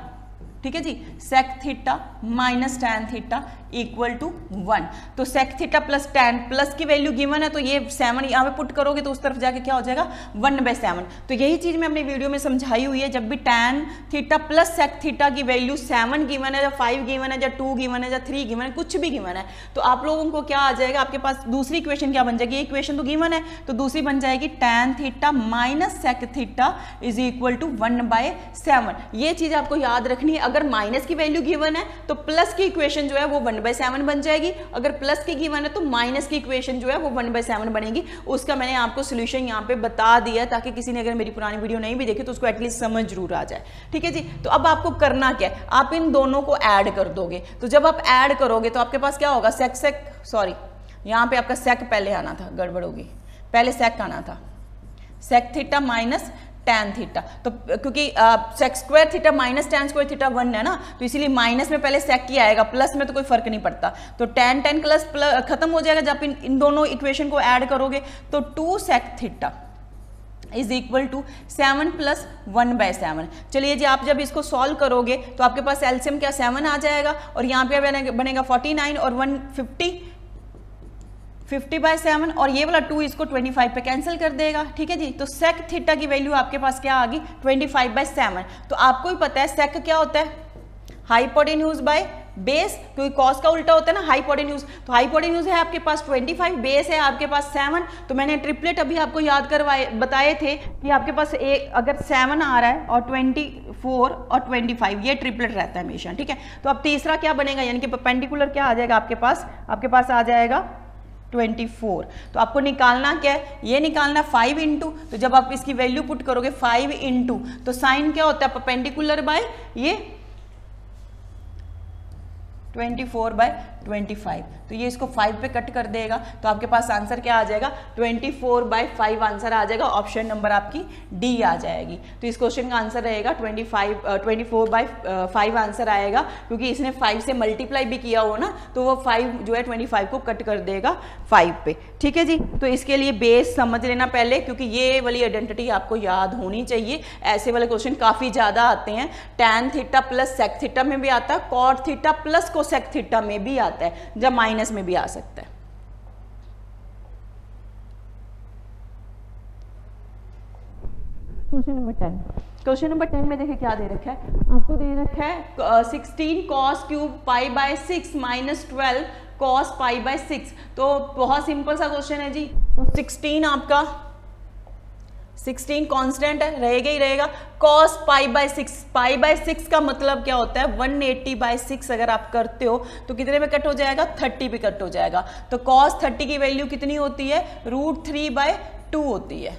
ठीक है जी, sec theta minus tan theta equal to 1। तो sec theta plus tan plus की वैल्यू गिवन है, तो ये 7 यहाँ पे पुट करोगे तो उस तरफ जाके क्या हो जाएगा 1/7। तो यही चीज मैं अपनी वीडियो में समझाई हुई है, जब भी tan theta plus sec theta की वैल्यू 7 गिवन है, या 5 गिवन है, या 2 गिवन है, या 3 गिवन है, कुछ भी गिवन है, तो आप लोगों को क्या आ जाएगा, आपके पास दूसरी इक्वेशन क्या बन जाएगी, इक्वेशन तो गिवन है, तो दूसरी बन जाएगी tan theta minus sec theta is equal to 1/7। ये चीज आपको याद रखनी है। अगर माइनस की वैल्यू गिवन है तो प्लस की इक्वेशन जो है वो 1/7 बन जाएगी, अगर प्लस की गिवन है तो माइनस की इक्वेशन जो है वो 1/7 बनेगी। उसका मैंने आपको सोल्यूशन यहाँ पे बता दिया ताकि किसी ने अगर मेरी पुरानी वीडियो नहीं भी देखी तो उसको एटलीस्ट समझ जरूर आ जाए। ठीक है जी, तो अब आपको करना क्या है, आप इन दोनों को ऐड कर दोगे। तो जब आप ऐड करोगे तो आपके पास क्या होगा, यहाँ पे आपका सेक पहले आना था, गड़बड़ होगी, पहले सेक आना था, sec theta minus tan theta. तो क्योंकि sec square theta minus tan square theta 1 है ना, तो इसीलिए माइनस में पहले सेक ही आएगा, प्लस में तो कोई फर्क नहीं पड़ता। तो टैन प्लस खत्म हो जाएगा जब इन दोनों इक्वेशन को ऐड करोगे। तो 2 sec theta is equal to 7 plus 1/7। चलिए जी, आप जब इसको सॉल्व करोगे तो आपके पास एलसीएम क्या 7 आ जाएगा, और यहाँ पे बनेगा 49 और 50/7, और ये वाला 2 इसको 25 पे कैंसिल कर देगा। ठीक है जी, तो सेक थीटा की वैल्यू आपके पास क्या आ गई 25/7। तो आपको भी पता है सेक क्या होता है, हाइपोटेन्यूज बाय बेस, क्योंकि कॉस का उल्टा होता है ना हाइपोटेन्यूज। तो हाइपोटेन्यूज है आपके पास 25, बेस है आपके पास 7। तो मैंने ट्रिपलेट अभी आपको याद बताए थे कि आपके पास अगर 7 आ रहा है और 24 और 25, ये ट्रिपलेट रहता है हमेशा। ठीक है, तो अब तीसरा क्या बनेगा, यानी कि परपेंडिकुलर क्या आ जाएगा आपके पास आ जाएगा 24। तो आपको निकालना क्या है, ये निकालना 5 इंटू, तो जब आप इसकी वैल्यू पुट करोगे 5 इंटू, तो साइन क्या होता है परपेंडिकुलर बाय ये 24/25। तो ये इसको 5 पे कट कर देगा, तो आपके पास आंसर क्या आ जाएगा 24/5 आंसर आ जाएगा। ऑप्शन नंबर आपकी डी आ जाएगी। तो इस क्वेश्चन का आंसर रहेगा 24/5 आंसर आएगा, क्योंकि इसने 5 से मल्टीप्लाई भी किया हो ना, तो वो 5 जो है 25 को कट कर देगा 5 पे। ठीक है जी, तो इसके लिए बेस समझ लेना पहले, क्योंकि ये वाली आइडेंटिटी आपको याद होनी चाहिए। ऐसे वाले क्वेश्चन काफ़ी ज़्यादा आते हैं, tan theta plus sec theta में भी आता है, cot theta plus cosec theta में भी आता है, जब माइनस में भी आ सकता है। क्वेश्चन नंबर 10 में देखिए क्या दे रखा है, आपको दे रखा है 16 cos क्यूब π/6 माइनस 12 cos π/6। तो बहुत सिंपल सा क्वेश्चन है जी। तो 16 कांस्टेंट है, रहेगा ही रहेगा। cos π/6 का मतलब क्या होता है 180/6 अगर आप करते हो तो कितने में कट हो जाएगा 30 पे कट हो जाएगा। तो cos 30 की वैल्यू कितनी होती है √3/2 होती है।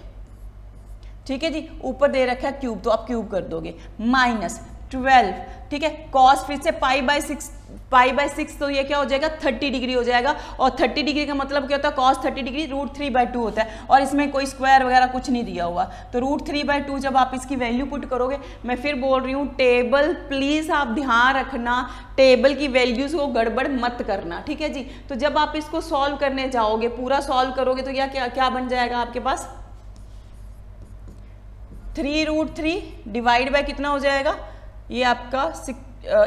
ठीक है जी, ऊपर दे रखा है क्यूब, तो आप क्यूब कर दोगे, माइनस 12। ठीक है, cos फिर से π/6, तो ये क्या हो जाएगा 30 डिग्री हो जाएगा, और 30 डिग्री का मतलब क्या होता है cos 30 डिग्री √3/2 होता है, और इसमें कोई स्क्वायर वगैरह कुछ नहीं दिया हुआ। तो √3/2 जब आप इसकी वैल्यू पुट करोगे, मैं फिर बोल रही हूँ टेबल प्लीज आप ध्यान रखना, टेबल की वैल्यूज को गड़बड़ मत करना। ठीक है जी, तो जब आप इसको सॉल्व करने जाओगे, पूरा सॉल्व करोगे, तो क्या बन जाएगा आपके पास 3√3 डिवाइड बाय कितना हो जाएगा, ये आपका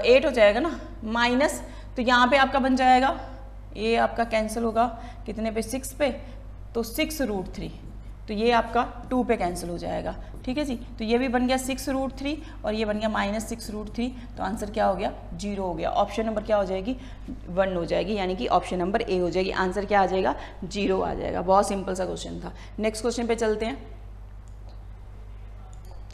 8 हो जाएगा ना, माइनस, तो यहाँ पे आपका बन जाएगा, ये आपका कैंसिल होगा कितने पे 6 पे, तो 6√3, तो ये आपका 2 पे कैंसिल हो जाएगा। ठीक है जी, तो ये भी बन गया 6√3 और ये बन गया -6√3। तो आंसर क्या हो गया 0 हो गया। ऑप्शन नंबर क्या हो जाएगी 1 हो जाएगी, यानी कि ऑप्शन नंबर ए हो जाएगी। आंसर क्या आ जाएगा 0 आ जाएगा। बहुत सिंपल सा क्वेश्चन था। नेक्स्ट क्वेश्चन पे चलते हैं,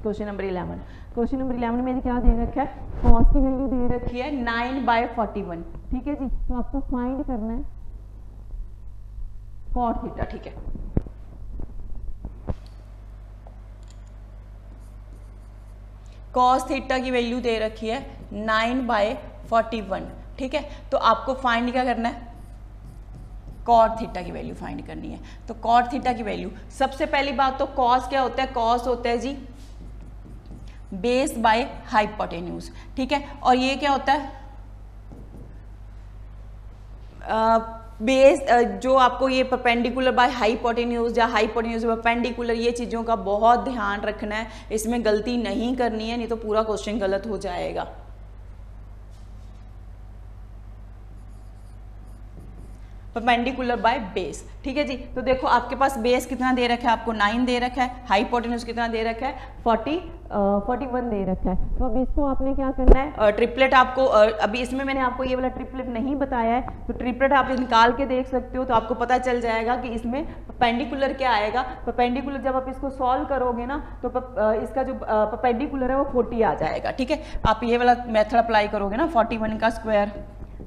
क्वेश्चन नंबर 11। क्वेश्चन नंबर 11 में क्या दे रखा है, cos की वैल्यू दे रखी है 9/41। ठीक है जी, तो आपको फाइंड करना है cot थीटा। ठीक है, cos थीटा की वैल्यू दे रखी है 9/41। ठीक है, तो आपको फाइंड क्या करना है cot थीटा की वैल्यू फाइंड करनी है। तो cot थीटा की वैल्यू, सबसे पहली बात तो cos क्या होता है, cos होता है जी बेस बाय हाइपोटेन्यूज। ठीक है, और ये क्या होता है बेस, जो आपको ये परपेंडिकुलर बाय हाइपोटेन्यूज या हाइपोटेन्यूज परपेंडिकुलर, ये चीज़ों का बहुत ध्यान रखना है, इसमें गलती नहीं करनी है, नहीं तो पूरा क्वेश्चन गलत हो जाएगा। Perpendicular by base. ठीक है जी, तो देखो आपके पास बेस कितना दे रखा है, आपको 9 दे रखा है, हाइपोटेन्यूज कितना दे रखा है, 41 दे रखा है। तो अब इसको आपने क्या करना है, ट्रिपलेट आपको अभी इसमें मैंने आपको ये वाला ट्रिपलेट नहीं बताया है, तो ट्रिपलेट आप निकाल के देख सकते हो, तो आपको पता चल जाएगा कि इसमें परपेंडिकुलर क्या आएगा। परपेंडिकुलर जब आप इसको सॉल्व करोगे ना तो इसका जो परपेंडिकुलर है वो 40 आ जाएगा। ठीक है, आप ये वाला मेथड अप्लाई करोगे ना, 41 का स्क्वायर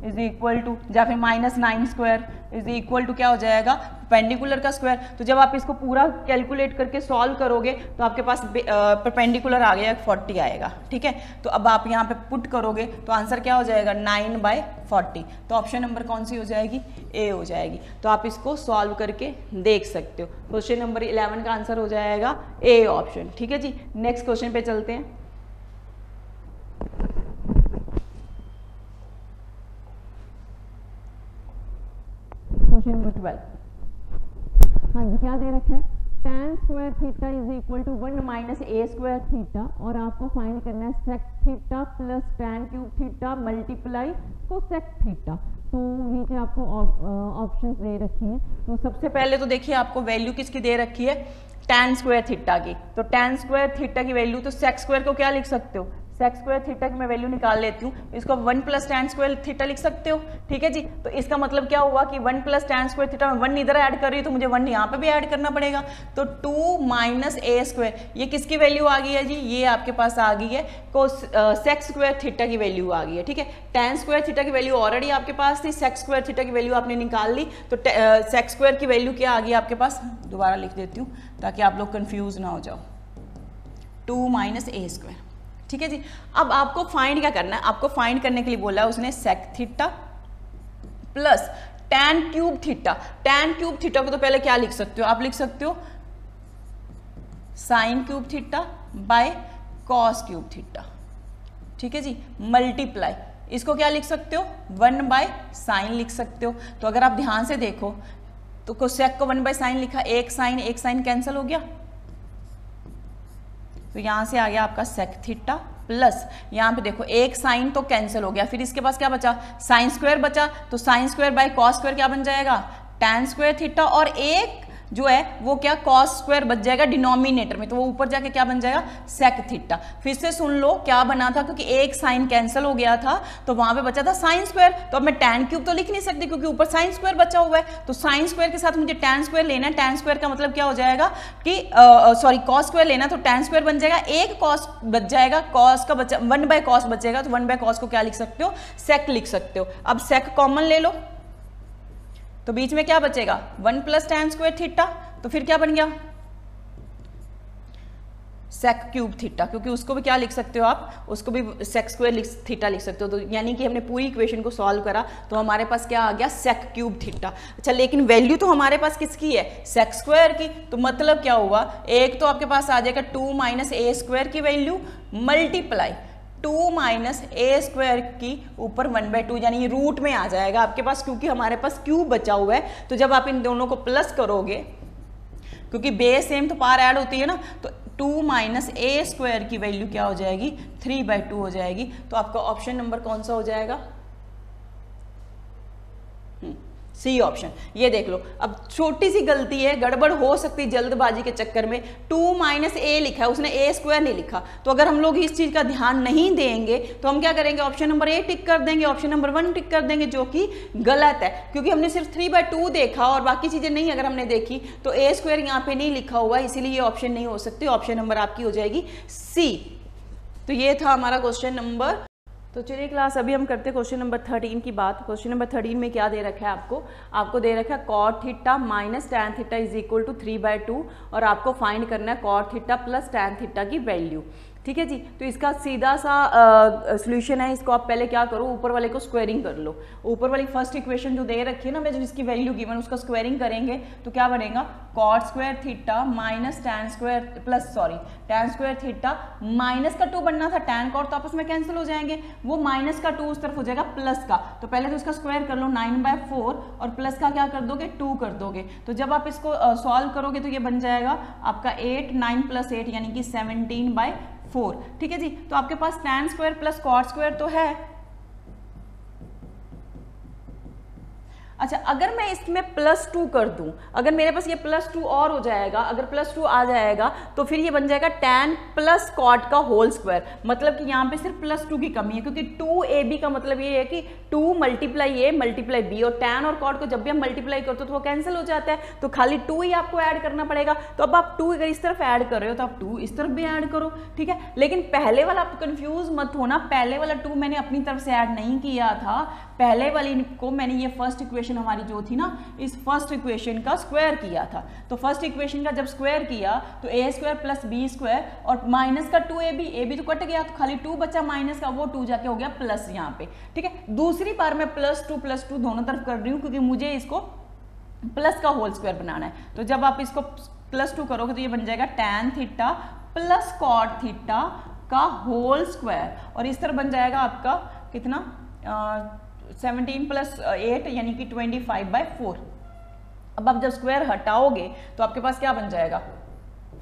इज इक्वल टू या फिर -9 स्क्वायर इज इक्वल टू क्या हो जाएगा, परपेंडिकुलर का स्क्वायर। तो जब आप इसको पूरा कैलकुलेट करके सॉल्व करोगे तो आपके पास परपेंडिकुलर आ गया 40 आएगा। ठीक है, तो अब आप यहाँ पे पुट करोगे तो आंसर क्या हो जाएगा, 9/40। तो ऑप्शन नंबर कौन सी हो जाएगी, ए हो जाएगी। तो आप इसको सॉल्व करके देख सकते हो। क्वेश्चन नंबर 11 का आंसर हो जाएगा ए ऑप्शन। ठीक है जी, नेक्स्ट क्वेश्चन पे चलते हैं। Question number 12। हाँ जी, क्या दे रखा है, tan square theta is equal to 1 minus A square theta, और आपको फाइंड करना है sec theta plus tan cube theta multiply cosec theta. तो नीचे आपको ऑप्शंस दे रखी हैं। तो सबसे पहले तो देखिए आपको वैल्यू किसकी दे रखी है, tan स्क्वायर थीटा की। तो tan स्क्वायर थीटा की वैल्यू, तो सेक स्क्वायर को क्या लिख सकते हो, सेक स्क्वायर थीटा की मैं वैल्यू निकाल लेती हूँ, इसको 1 प्लस tan स्क्वायर थीटा लिख सकते हो। ठीक है जी, तो इसका मतलब क्या हुआ कि 1 प्लस tan स्क्वायर थीटा में 1 इधर ऐड कर रही हूँ तो मुझे 1 यहाँ पे भी ऐड करना पड़ेगा। तो 2 माइनस ए स्क्वायर, ये किसकी वैल्यू आ गई है जी, ये आपके पास आ गई है सेक स्क्वायर थीटा की वैल्यू आ गई है। ठीक है, tan स्क्वायर थीटा की वैल्यू ऑलरेडी आपके पास थी, सेक स्क्वायर थीटा की वैल्यू आपने निकाल ली, तो सेक स्क्वायर की वैल्यू क्या आ गई आपके पास, दोबारा लिख देती हूँ ताकि आप लोग कंफ्यूज ना हो जाओ, 2 माइनस ए स्क्वायर। ठीक है जी, अब आपको फाइंड क्या करना है, आपको फाइंड करने के लिए बोला है उसने sec theta plus tan cube theta. tan cube theta को तो पहले क्या लिख सकते हो, आप लिख सकते हो sine cube theta by cos cube theta. ठीक है जी, मल्टीप्लाई, इसको क्या लिख सकते हो, 1 बाय साइन लिख सकते हो। तो अगर आप ध्यान से देखो तो कोसेक को 1 बाय साइन लिखा, एक साइन कैंसिल हो गया, तो यहां से आ गया आपका सेक थीटा प्लस यहाँ पे देखो एक साइन तो कैंसिल हो गया, फिर इसके पास क्या बचा, साइन स्क्वायर बचा, तो sine square by cos square क्या बन जाएगा, tan स्क्वायर थीटा, और एक जो है वो क्या कॉस स्क्वायर बच जाएगा डिनोमिनेटर में, तो वो ऊपर जाके क्या बन जाएगा, सेक थीटा। फिर से सुन लो क्या बना था, क्योंकि एक साइन कैंसिल हो गया था तो वहां पे बचा था साइन स्क्वायर, तो अब मैं tan क्यूब तो लिख नहीं सकती क्योंकि ऊपर साइन स्क्वायर बचा हुआ है, तो साइन स्क्वायर के साथ मुझे tan स्क्वायर लेना है। tan स्क्वायर का मतलब क्या हो जाएगा कि सॉरी कॉस स्क्वायर लेना, तो tan स्क्वायर बन जाएगा, एक कॉस बच जाएगा, कॉस का बचा 1 बाय कॉस बचेगा, तो 1 बाय कॉस को क्या लिख सकते हो, सेक लिख सकते हो। अब सेक कॉमन ले लो तो बीच में क्या बचेगा, 1 प्लस tan स्क्वायर थीटा, तो फिर क्या बन गया, सेक क्यूब थीटा, क्योंकि उसको भी क्या लिख सकते हो आप, उसको भी सेक स्क्वायर थीटा लिख सकते हो। तो यानी कि हमने पूरी इक्वेशन को सॉल्व करा तो हमारे पास क्या आ गया, सेक क्यूब थीटा। अच्छा, लेकिन वैल्यू तो हमारे पास किसकी है, सेक स्क्वायर की, तो मतलब क्या हुआ, एक तो आपके पास आ जाएगा 2 माइनस ए स्क्वायर की value multiply 2 minus A square की ऊपर 1/2, यानी रूट में आ जाएगा आपके पास, क्योंकि हमारे पास क्यूब बचा हुआ है। तो जब आप इन दोनों को प्लस करोगे, क्योंकि बेस सेम तो पार ऐड होती है ना, तो 2 माइनस ए स्क्वायर की वैल्यू क्या हो जाएगी, 3/2 हो जाएगी। तो आपका ऑप्शन नंबर कौन सा हो जाएगा, सी ऑप्शन। ये देख लो, अब छोटी सी गलती है, गड़बड़ हो सकती जल्दबाजी के चक्कर में, 2 माइनस ए लिखा है उसने, ए स्क्वायर नहीं लिखा। तो अगर हम लोग इस चीज का ध्यान नहीं देंगे तो हम क्या करेंगे, ऑप्शन नंबर ए टिक कर देंगे, ऑप्शन नंबर 1 टिक कर देंगे, जो कि गलत है, क्योंकि हमने सिर्फ 3/2 देखा और बाकी चीजें नहीं अगर हमने देखी, तो ए स्क्वायर यहाँ पे नहीं लिखा हुआ, इसीलिए ये ऑप्शन नहीं हो सकती। ऑप्शन नंबर आपकी हो जाएगी सी। तो ये था हमारा क्वेश्चन नंबर। तो चलिए क्लास, अभी हम करते हैं क्वेश्चन नंबर 13 की बात। क्वेश्चन नंबर 13 में क्या दे रखा है आपको दे रखा है cot theta minus tan theta is equal to 3/2, और आपको फाइंड करना है cot theta plus tan theta की वैल्यू। ठीक है जी, तो इसका सीधा सा सोल्यूशन है, इसको आप पहले क्या करो, ऊपर वाले को स्क्वायरिंग कर लो। ऊपर वाली फर्स्ट इक्वेशन जो दे रखी है ना, मैं जो इसकी वैल्यू गिवन उसका स्क्वायरिंग करेंगे तो क्या बनेगा, cot square theta minus tan square plus tan square theta minus का 2 बनना था, tan cot तो आपस में कैंसिल हो जाएंगे, वो माइनस का 2 उस तरफ हो जाएगा प्लस का, तो पहले तो इसका स्क्वायर कर लो 9/4 और प्लस का क्या कर दोगे, 2 कर दोगे। तो जब आप इसको सॉल्व करोगे तो ये बन जाएगा आपका 8, 9 + 8 यानी कि 17/4। ठीक है जी, तो आपके पास tan square plus cot square तो है। अच्छा, अगर मैं इसमें +2 कर दूं, अगर मेरे पास ये +2 और हो जाएगा, अगर +2 आ जाएगा तो फिर ये बन जाएगा tan प्लस कॉट का होल स्क्वायर, मतलब कि यहाँ पे सिर्फ +2 की कमी है, क्योंकि 2ab का मतलब ये है कि 2 × a × b, और tan और कॉट को जब भी हम मल्टीप्लाई करते हो तो वो कैंसिल हो जाता है, तो खाली 2 ही आपको ऐड करना पड़ेगा। तो अब आप 2 अगर इस तरफ ऐड कर रहे हो तो आप 2 इस तरफ भी ऐड करो, ठीक है। लेकिन पहले वाला आप कंफ्यूज मत होना, पहले वाला 2 मैंने अपनी तरफ से ऐड नहीं किया था, पहले वाली को मैंने ये फर्स्ट इक्वेशन हमारी जो थी ना, इस फर्स्ट इक्वेशन का स्क्वायर किया था। तो फर्स्ट इक्वेशन का जब स्क्वायर किया तो a² + b² और माइनस का 2ab तो कट गया, तो खाली 2 बचा, माइनस का वो 2 जाके हो गया प्लस यहाँ पे, ठीक है। दूसरी बार मैं +2 दोनों तरफ कर रही हूँ क्योंकि मुझे इसको प्लस का होल स्क्वायर बनाना है। तो जब आप इसको +2 करोगे तो ये बन जाएगा tan theta plus cot theta का होल स्क्वायर, और इस तरह बन जाएगा आपका कितना 17 + 8 यानी कि 25/4। अब आप जब स्क्वायर हटाओगे तो आपके पास क्या बन जाएगा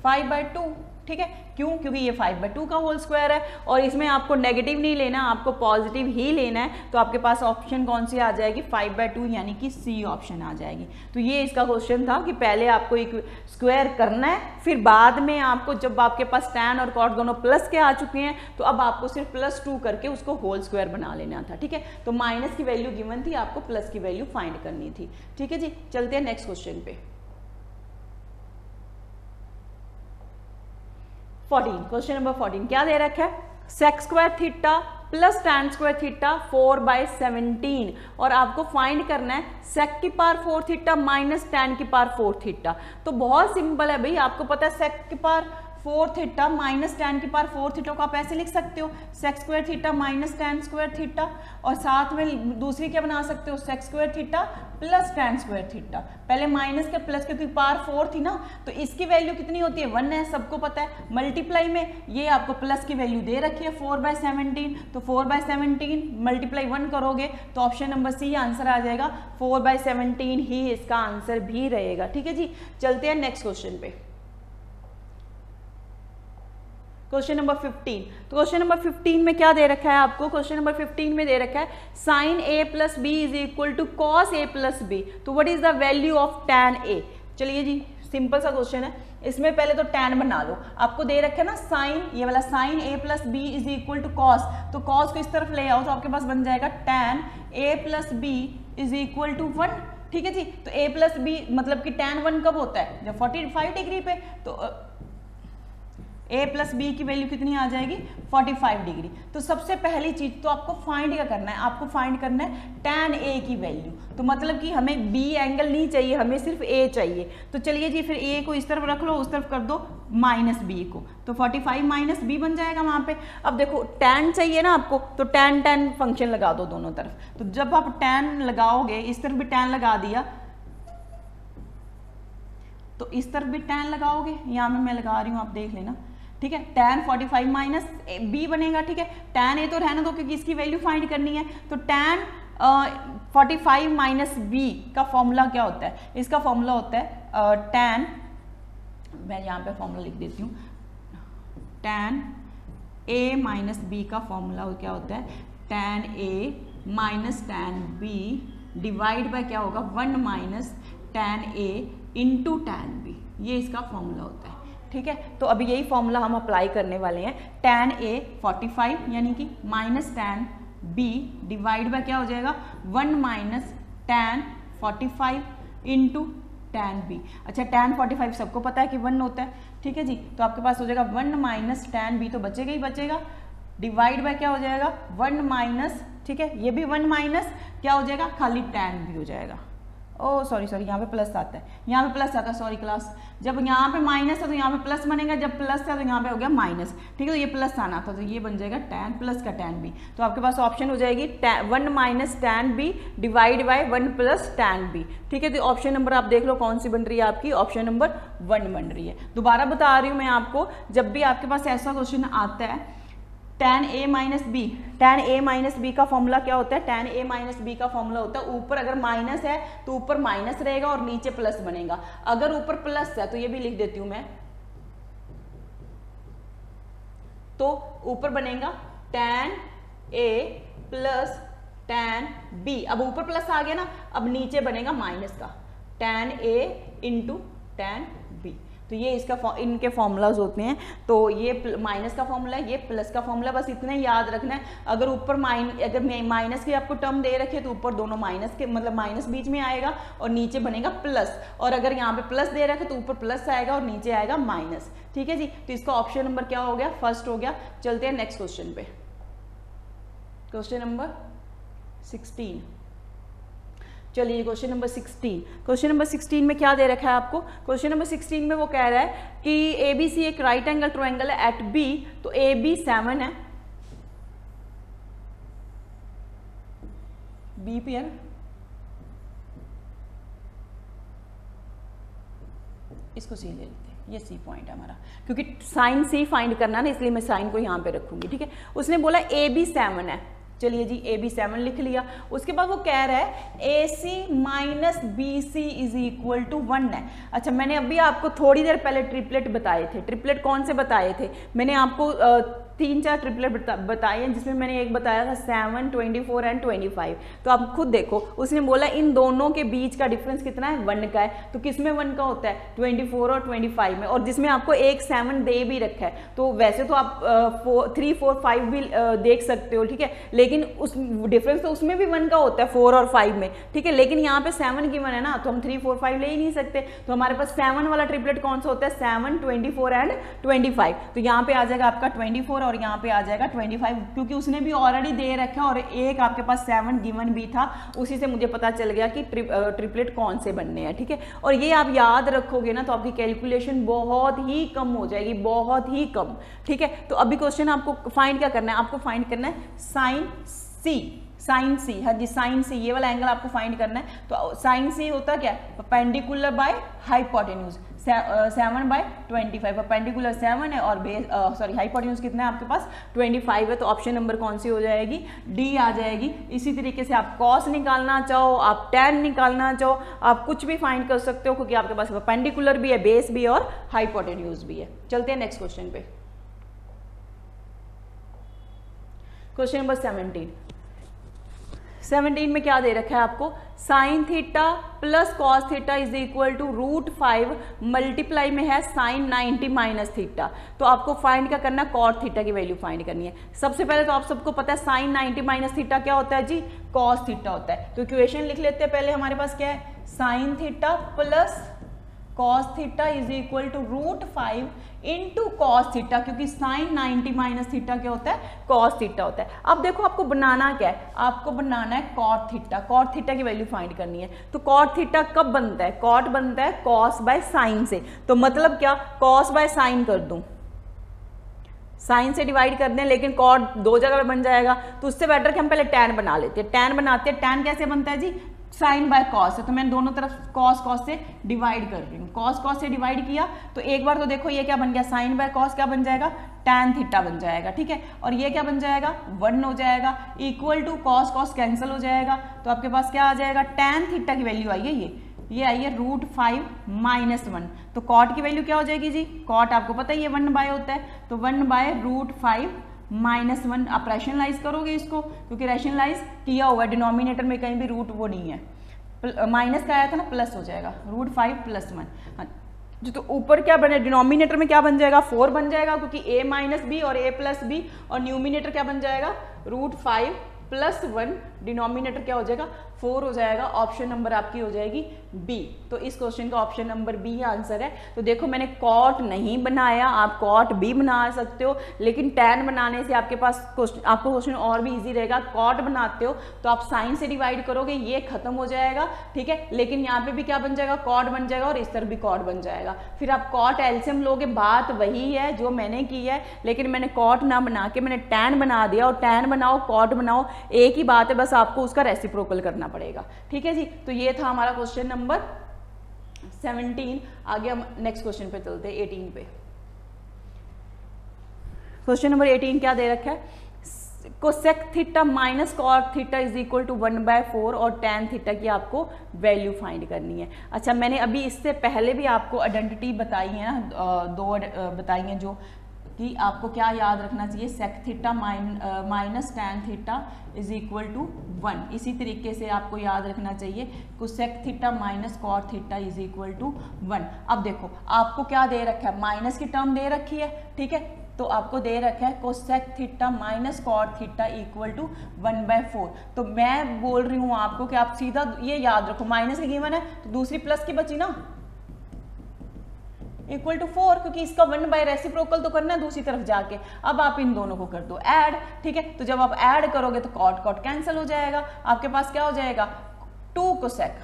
5/2, ठीक है। क्यों? क्योंकि ये 5/2 का होल स्क्वायर है, और इसमें आपको नेगेटिव नहीं लेना, आपको पॉजिटिव ही लेना है। तो आपके पास ऑप्शन कौन सी आ जाएगी 5/2 यानी कि सी ऑप्शन आ जाएगी। तो ये इसका क्वेश्चन था कि पहले आपको एक स्क्वायर करना है, फिर बाद में आपको जब आपके पास tan और cot दोनों प्लस के आ चुके हैं तो अब आपको सिर्फ +2 करके उसको होल स्क्वायर बना लेना था, ठीक है। तो माइनस की वैल्यू गिवन थी, आपको प्लस की वैल्यू फाइंड करनी थी, ठीक है जी। चलते हैं नेक्स्ट क्वेश्चन पे। 14, क्वेश्चन नंबर 14 क्या दे रखा है, sec² theta plus tan² theta 4/17, और आपको फाइंड करना है sec⁴ theta minus tan⁴ theta. तो बहुत सिंपल है भाई, आपको पता है sec⁴ theta minus tan⁴ theta को आप ऐसे लिख सकते हो sec² theta minus tan² theta, और साथ में दूसरी क्या बना सकते हो sec² theta plus tan² theta. पहले माइनस के प्लस के पावर 4 थी ना, तो इसकी वैल्यू कितनी होती है 1 है, सबको पता है। मल्टीप्लाई में ये आपको प्लस की वैल्यू दे रखी है 4/17, तो 4/17 मल्टीप्लाई 1 करोगे तो ऑप्शन नंबर सी आंसर आ जाएगा, 4/17 ही इसका आंसर भी रहेगा, ठीक है जी। चलते हैं नेक्स्ट क्वेश्चन पे, क्वेश्चन नंबर 15। तो क्वेश्चन नंबर 15 में क्या दे रखा है आपको, क्वेश्चन नंबर 15 में दे रखा है sin a + b = cos a + b, तो what is the value of tan a। चलिए जी, सिंपल सा क्वेश्चन है, इसमें पहले तो tan बना लो, आपको दे रखा है ना sin, ये वाला sin a + b = cos, तो cos को इस तरफ ले आओ तो आपके पास बन जाएगा tan a + b = 1, ठीक है जी। तो a + b मतलब कि tan 1 कब होता है जब 45 डिग्री पे, तो a + b की वैल्यू कितनी आ जाएगी 45 डिग्री। तो सबसे पहली चीज तो आपको फाइंड क्या करना है, आपको फाइंड करना है tan a की वैल्यू। तो मतलब कि हमें b एंगल नहीं चाहिए, हमें सिर्फ a चाहिए। तो चलिए जी, फिर a को इस तरफ रख लो, उस तरफ कर दो -b को, तो 45 - b बन जाएगा वहां पे। अब देखो tan चाहिए ना आपको, तो tan फंक्शन लगा दो दोनों तरफ। तो जब आप tan लगाओगे, इस तरफ भी tan लगा दिया, तो इस तरफ भी tan लगाओगे, यहाँ में मैं लगा रही हूँ, आप देख लेना, ठीक है। tan 45 - b बनेगा, ठीक है। tan a तो रहना दो क्योंकि इसकी वैल्यू फाइंड करनी है। तो tan 45 - b का फॉर्मूला क्या होता है, इसका फॉर्मूला होता है tan, मैं यहाँ पे फॉर्मूला लिख देती हूँ, tan a - b का फॉर्मूला क्या होता है, tan a - tan b divide by क्या होगा 1 - tan a into tan b, ये इसका फॉर्मूला होता है, ठीक है। तो अभी यही फॉर्मूला हम अप्लाई करने वाले हैं, tan a 45 यानी कि minus tan b divide by क्या हो जाएगा 1 - tan 45 इंटू tan b। अच्छा, tan 45 सबको पता है कि 1 होता है, ठीक है जी। तो आपके पास हो जाएगा 1 - tan b तो बचेगा ही बचेगा, डिवाइड बाय क्या हो जाएगा 1 - ठीक है, ये भी 1 - क्या हो जाएगा खाली tan b हो जाएगा। ओ सॉरी, यहाँ पे प्लस आता है, यहाँ पे प्लस आता है, सॉरी क्लास, जब यहाँ पे माइनस है तो यहाँ पे प्लस बनेगा, जब प्लस है तो यहाँ पे हो गया माइनस, ठीक है। तो ये प्लस आना था, तो ये बन जाएगा tan प्लस का tan b। तो आपके पास ऑप्शन हो जाएगी 1 - tan b divide by 1 + tan b, ठीक है। तो ऑप्शन नंबर आप देख लो कौन सी बन रही है आपकी, ऑप्शन नंबर 1 बन रही है। दोबारा बता रही हूँ मैं आपको, जब भी आपके पास ऐसा क्वेश्चन आता है tan a - b का फॉर्मूला क्या होता है, tan a - b का फॉर्मूला होता है, ऊपर अगर माइनस है तो ऊपर माइनस रहेगा और नीचे प्लस बनेगा, अगर ऊपर प्लस है तो ये भी लिख देती हूं मैं, तो ऊपर बनेगा tan a + tan b, अब ऊपर प्लस आ गया ना, अब नीचे बनेगा माइनस का, tan a into tan b। तो ये इसका इनके फॉर्मूलाज होते हैं। तो ये माइनस का फॉर्मूला है, ये प्लस का फॉर्मूला, बस इतना ही याद रखना है। अगर ऊपर अगर माइनस की आपको टर्म दे रखे तो ऊपर दोनों माइनस के, मतलब माइनस बीच में आएगा और नीचे बनेगा प्लस, और अगर यहाँ पे प्लस दे रखे तो ऊपर प्लस आएगा और नीचे आएगा माइनस। ठीक है जी, तो इसका ऑप्शन नंबर क्या हो गया, फर्स्ट हो गया। चलते हैं नेक्स्ट क्वेश्चन पे, क्वेश्चन नंबर 16। चलिए क्वेश्चन नंबर 16, क्वेश्चन नंबर 16 में क्या दे रखा है आपको, क्वेश्चन नंबर 16 में वो कह रहा है कि ABC एक राइट एंगल ट्रायंगल है एट B, तो AB 7 है, B पे है, इसको C ले लेते हैं, ये C पॉइंट है हमारा, क्योंकि साइन C फाइंड करना है ना, इसलिए मैं साइन को यहाँ पे रखूंगी। ठीक है, उसने बोला AB 7 है, चलिए जी AB 7 लिख लिया। उसके बाद वो कह रहा है AC minus BC is equal to 1 है। अच्छा, मैंने अभी आपको थोड़ी देर पहले ट्रिपलेट बताए थे। ट्रिपलेट कौन से बताए थे, मैंने आपको 3-4 ट्रिपलेट बताए हैं, जिसमें मैंने एक बताया था 7, 24 एंड 25। तो आप खुद देखो, उसने बोला इन दोनों के बीच का डिफरेंस कितना है, 1 का है। तो किस में 1 का होता है, 24 और 25 में, और जिसमें आपको एक 7 दे भी रखा है। तो वैसे तो आप 3, 4, 5 भी देख सकते हो, ठीक है, लेकिन उस डिफरेंस तो उसमें भी 1 का होता है 4 और 5 में। ठीक है, लेकिन यहाँ पे 7 गिवन है ना, तो हम 3, 4, 5 ले ही नहीं सकते। तो हमारे पास 7 वाला ट्रिपलेट कौन सा होता है, 7, 24 एंड 25। तो यहाँ पे आ जाएगा आपका 24 और यहाँ पे आ जाएगा 25, क्योंकि उसने भी ऑलरेडी दे रखा है और एक आपके पास 7 गिवन भी था, उसी से मुझे पता चल गया कि ट्रिपलेट कौन से बनने हैं। ठीक है, और ये आप याद रखोगे ना तो आपकी कैलकुलेशन बहुत ही कम हो जाएगी, बहुत ही कम। ठीक है, तो अभी क्वेश्चन आपको फाइंड क्या करना है, आपको फाइंड करना है साइन C, साइन C, हाँ जी साइन C, ये वाला एंगल आपको फाइंड करना है। तो साइन C होता क्या, परपेंडिकुलर बाय हाइपोटेन्यूज, 7/25, परपेंडिकुलर 7 है और बेस हाइपोटेन्यूज कितना है आपके पास 25 है। तो ऑप्शन नंबर कौन सी हो जाएगी, डी आ जाएगी। इसी तरीके से आप कॉस निकालना चाहो, आप टैन निकालना चाहो, आप कुछ भी फाइंड कर सकते हो, क्योंकि आपके पास परपेंडिकुलर भी है, बेस भी और हाइपोटेन्यूज भी है। चलते हैं नेक्स्ट क्वेश्चन पे, क्वेश्चन नंबर 17 में क्या दे रखा है आपको, sine theta plus cos theta is equal to √5 multiply में है साइन 90 माइनस थीटा। तो आपको फाइंड क्या करना है, कॉट थीटा की वैल्यू फाइंड करनी है। सबसे पहले तो आप सबको पता है साइन 90 माइनस थीटा क्या होता है जी, कॉस थीटा होता है। तो इक्वेशन लिख लेते हैं पहले, हमारे पास क्या है, sine theta plus cos theta is equal to √5 into cos theta, क्योंकि साइन 90 माइनस थीटा क्या होता है, कॉस थीटा होता है। अब देखो आपको बनाना क्या है, आपको बनाना है कॉट थीटा, कॉट थीटा की वैल्यू फाइंड करनी है। तो कॉट थीटा कब बनता है, कॉट बनता है कॉस बाय साइन से। तो मतलब क्या, कॉस बाय साइन कर दूं, साइन से डिवाइड कर दें, लेकिन कॉट 2 जगह पे बन जाएगा, तो उससे बेटर कि हम पहले टैन बना लेते हैं। टैन बनाते हैं, टैन कैसे बनता है जी, साइन बाय कॉस है। तो मैं दोनों तरफ कॉस कॉस से डिवाइड कर रही हूँ, कॉस कॉस से डिवाइड किया तो एक बार तो देखो ये क्या बन गया, साइन बाय कॉस क्या बन जाएगा, टैन थीटा बन जाएगा। ठीक है, और ये क्या बन जाएगा, 1 हो जाएगा, equal to cos cos cancel हो जाएगा। तो आपके पास क्या आ जाएगा, टैन थीटा की वैल्यू आई है, ये आई है √5 माइनस 1। तो कॉट की वैल्यू क्या हो जाएगी जी, कॉट आपको पता है ये 1/, होता है, तो 1/√5 माइनस 1। आप रैशनलाइज करोगे इसको, क्योंकि रैशनलाइज किया हुआ है, डिनोमिनेटर में कहीं भी रूट वो नहीं है, माइनस का आया था ना, प्लस हो जाएगा, √5 + 1। हाँ, जो तो ऊपर क्या बने, डिनोमिनेटर में क्या बन जाएगा, 4 बन जाएगा, क्योंकि a माइनस बी और a प्लस बी, और न्यूमिनेटर क्या बन जाएगा, √5 + 1, डिनोमिनेटर क्या हो जाएगा, 4 हो जाएगा। ऑप्शन नंबर आपकी हो जाएगी बी। तो इस क्वेश्चन का ऑप्शन नंबर बी आंसर है। तो देखो मैंने कॉट नहीं बनाया, आप कॉट भी बना सकते हो, लेकिन टैन बनाने से आपके पास आपको क्वेश्चन और भी इजी रहेगा। कॉट बनाते हो तो आप साइन से डिवाइड करोगे, ये खत्म हो जाएगा, ठीक है, लेकिन यहाँ पे भी क्या बन जाएगा, कॉट बन जाएगा, और इस तरफ भी कॉट बन जाएगा। फिर आप कॉट एलसीएम लोगे, बात वही है जो मैंने की है, लेकिन मैंने कॉट ना बना के मैंने टैन बना दिया, और टैन बनाओ कॉट बनाओ एक ही बात है, बस आपको उसका रेसिप्रोकल करना पड़ेगा। ठीक है जी, तो ये था हमारा क्वेश्चन नंबर 17। आगे हम नेक्स्ट क्वेश्चन पे चलते हैं, 18 पे। क्वेश्चन नंबर 18 क्या दे रखा है, cosec theta minus cot theta is equal to 1/4 और टैन थीटा की आपको वैल्यू फाइंड करनी है। अच्छा, मैंने अभी इससे पहले भी आपको आइडेंटिटी बताई है ना, 2 बताई हैं, जो कि आपको क्या याद रखना चाहिए, sec theta minus tan theta is equal to 1। इसी तरीके से आपको याद रखना चाहिए cosec theta minus cot theta is equal to 1। अब देखो आपको क्या दे रखा है, माइनस की टर्म दे रखी है, ठीक है, तो आपको दे रखा है cosec theta minus cot theta equal to 1/4। तो मैं बोल रही हूँ आपको कि आप सीधा ये याद रखो, माइनस की गिवन है तो दूसरी प्लस की बची ना, इक्वल टू 4, क्योंकि इसका 1 बाय रेसिप्रोकल तो करना है दूसरी तरफ जाके। अब आप इन दोनों को कर दो ऐड, ठीक है, तो जब आप ऐड करोगे तो कॉट कॉट कैंसिल हो जाएगा, आपके पास क्या हो जाएगा 2 कोसेक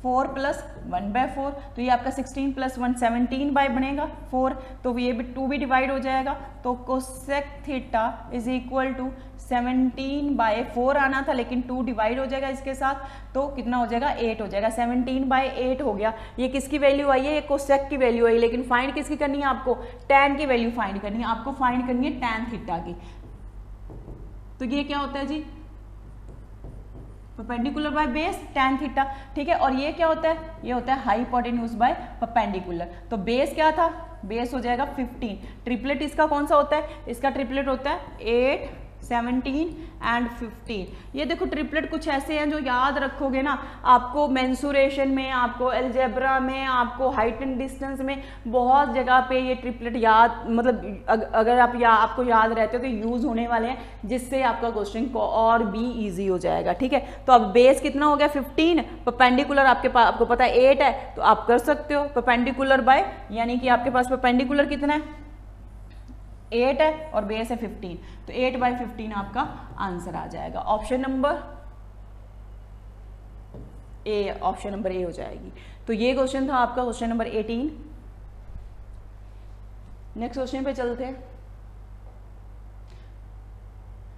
4 प्लस 1/4, तो ये आपका 16 प्लस 1 17 बाय बनेगा 4, तो ये भी 2 भी डिवाइड हो जाएगा, तो cosec theta is equal to 17/4 आना था, लेकिन 2 डिवाइड हो जाएगा इसके साथ, तो कितना हो जाएगा 8 हो जाएगा, 17/8 हो गया। ये किसकी वैल्यू आई है, ये कोसेक की वैल्यू आई, लेकिन फाइंड किसकी करनी है आपको, टैन की वैल्यू फाइंड करनी है, आपको फाइंड करनी है टैन थीटा की। तो ये क्या होता है जी, perpendicular by base tan theta, ठीक है, और ये क्या होता है, ये होता है हाइपोटेन्यूज बाय परपेंडिकुलर। तो बेस क्या था, बेस हो जाएगा 15, ट्रिपलेट इसका कौन सा होता है, इसका ट्रिपलेट होता है 8 17 एंड 15। ये देखो ट्रिपलेट कुछ ऐसे हैं जो याद रखोगे ना, आपको मेंसुरेशन में, आपको अलजेब्रा में, आपको हाइट एंड डिस्टेंस में बहुत जगह पे ये ट्रिपलेट याद, मतलब अगर आप आपको याद रहते हो तो यूज होने वाले हैं, जिससे आपका क्वेश्चन को और भी इजी हो जाएगा, ठीक है। तो अब बेस कितना हो गया 15, परपेंडिकुलर आपको पता है 8 है, तो आप कर सकते हो परपेंडिकुलर बाय, यानी कि आपके पास परपेंडिकुलर कितना है 8 है और बेस है 15, तो 8/15 आपका आंसर आ जाएगा। Option number A, option number A हो जाएगी। तो ये क्वेश्चन था आपका क्वेश्चन नंबर 18। नेक्स्ट क्वेश्चन पे चलते हैं।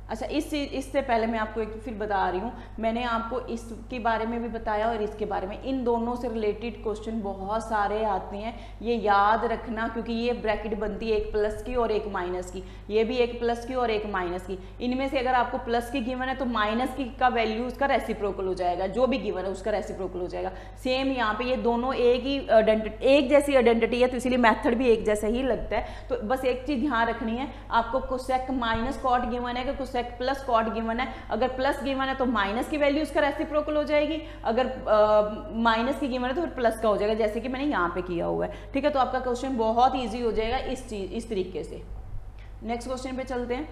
अच्छा, इससे पहले मैं आपको एक फिर बता रही हूँ, मैंने आपको इसके बारे में भी बताया और इसके बारे में, इन दोनों से रिलेटेड क्वेश्चन बहुत सारे आते हैं, ये याद रखना, क्योंकि ये ब्रैकेट बनती है एक प्लस की और एक माइनस की, ये भी एक प्लस की और एक माइनस की। इनमें से अगर आपको प्लस की गिवन है तो माइनस की का वैल्यू उसका रेसिप्रोकल हो जाएगा, जो भी गिवन है उसका रेसिप्रोकल हो जाएगा। सेम यहाँ पे ये दोनों एक जैसी आइडेंटिटी है, तो इसीलिए मैथड भी एक जैसा ही लगता है। तो बस एक चीज ध्यान रखनी है आपको, कोसेक माइनस कॉट गिवन है कि कोसेक प्लस कॉट गिवन है, अगर प्लस गिवन है तो माइनस की वैल्यू उसका रेसिप्रोकल हो जाएगी, अगर माइनस की गिवन है तो फिर प्लस का हो जाएगा, जैसे कि मैंने यहाँ पे किया हुआ है, ठीक है। तो आपका क्वेश्चन बहुत इजी हो जाएगा इस तरीके से। नेक्स्ट क्वेश्चन पे चलते हैं।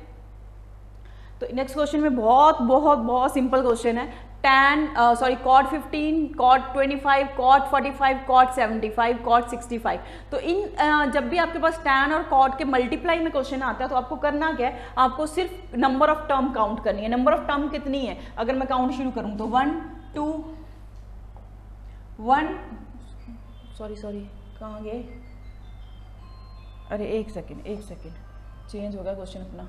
तो नेक्स्ट क्वेश्चन में बहुत सिंपल क्वेश्चन है, cot 15, cot 25, cot 45, cot 75, cot 65। तो इन जब भी आपके पास टैन और कॉट के मल्टीप्लाई में क्वेश्चन आता है तो आपको करना क्या है, आपको सिर्फ नंबर ऑफ टर्म काउंट करनी है। नंबर ऑफ टर्म कितनी है, अगर मैं काउंट शुरू करूं तो 1 2 1 सॉरी कहाँ गए, अरे एक सेकेंड चेंज हो गया क्वेश्चन अपना,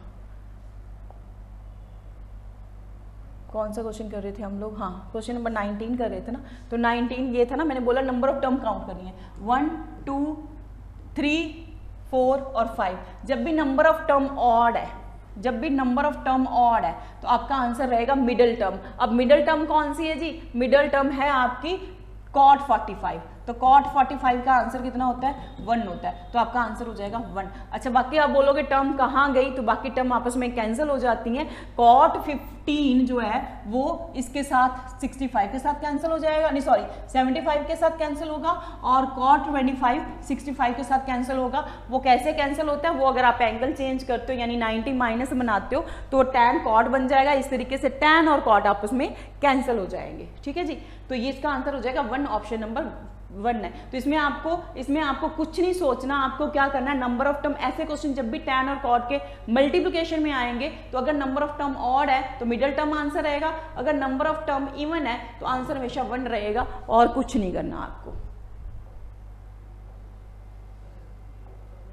कौन सा क्वेश्चन कर रहे थे हम लोग, हाँ क्वेश्चन नंबर 19 कर रहे थे ना। तो 19 ये था ना, मैंने बोला नंबर ऑफ टर्म काउंट करनी है 1 2 3 4 और 5। जब भी नंबर ऑफ टर्म ऑड है, तो आपका आंसर रहेगा मिडल टर्म। अब मिडल टर्म कौन सी है जी, मिडल टर्म है आपकी कॉट 45, तो कॉट 45 का आंसर कितना होता है 1 होता है, तो आपका आंसर हो जाएगा 1। अच्छा, बाकी आप बोलोगे टर्म कहाँ गई, तो बाकी टर्म आपस में कैंसिल हो जाती हैं। कॉट 15 जो है वो इसके साथ 65 के साथ कैंसिल हो जाएगा, नहीं सॉरी 75 के साथ कैंसिल होगा, और कॉट 25 65 के साथ कैंसिल होगा। वो कैसे कैंसिल होता है, वो अगर आप एंगल चेंज करते हो यानी 90 माइनस बनाते हो तो टैन कॉट बन जाएगा। इस तरीके से टैन और कॉट आपस में कैंसिल हो जाएंगे, ठीक है जी। तो ये इसका आंसर हो जाएगा 1, ऑप्शन नंबर 1 है। तो इसमें आपको कुछ नहीं सोचना, आपको क्या करना है, नंबर ऑफ टर्म, ऐसे क्वेश्चन जब भी टैन और कॉट के मल्टीप्लिकेशन में आएंगे तो अगर नंबर ऑफ टर्म ऑड है तो मिडल टर्म आंसर रहेगा, अगर नंबर ऑफ टर्म इवन है तो आंसर हमेशा 1 रहेगा, और कुछ नहीं करना आपको।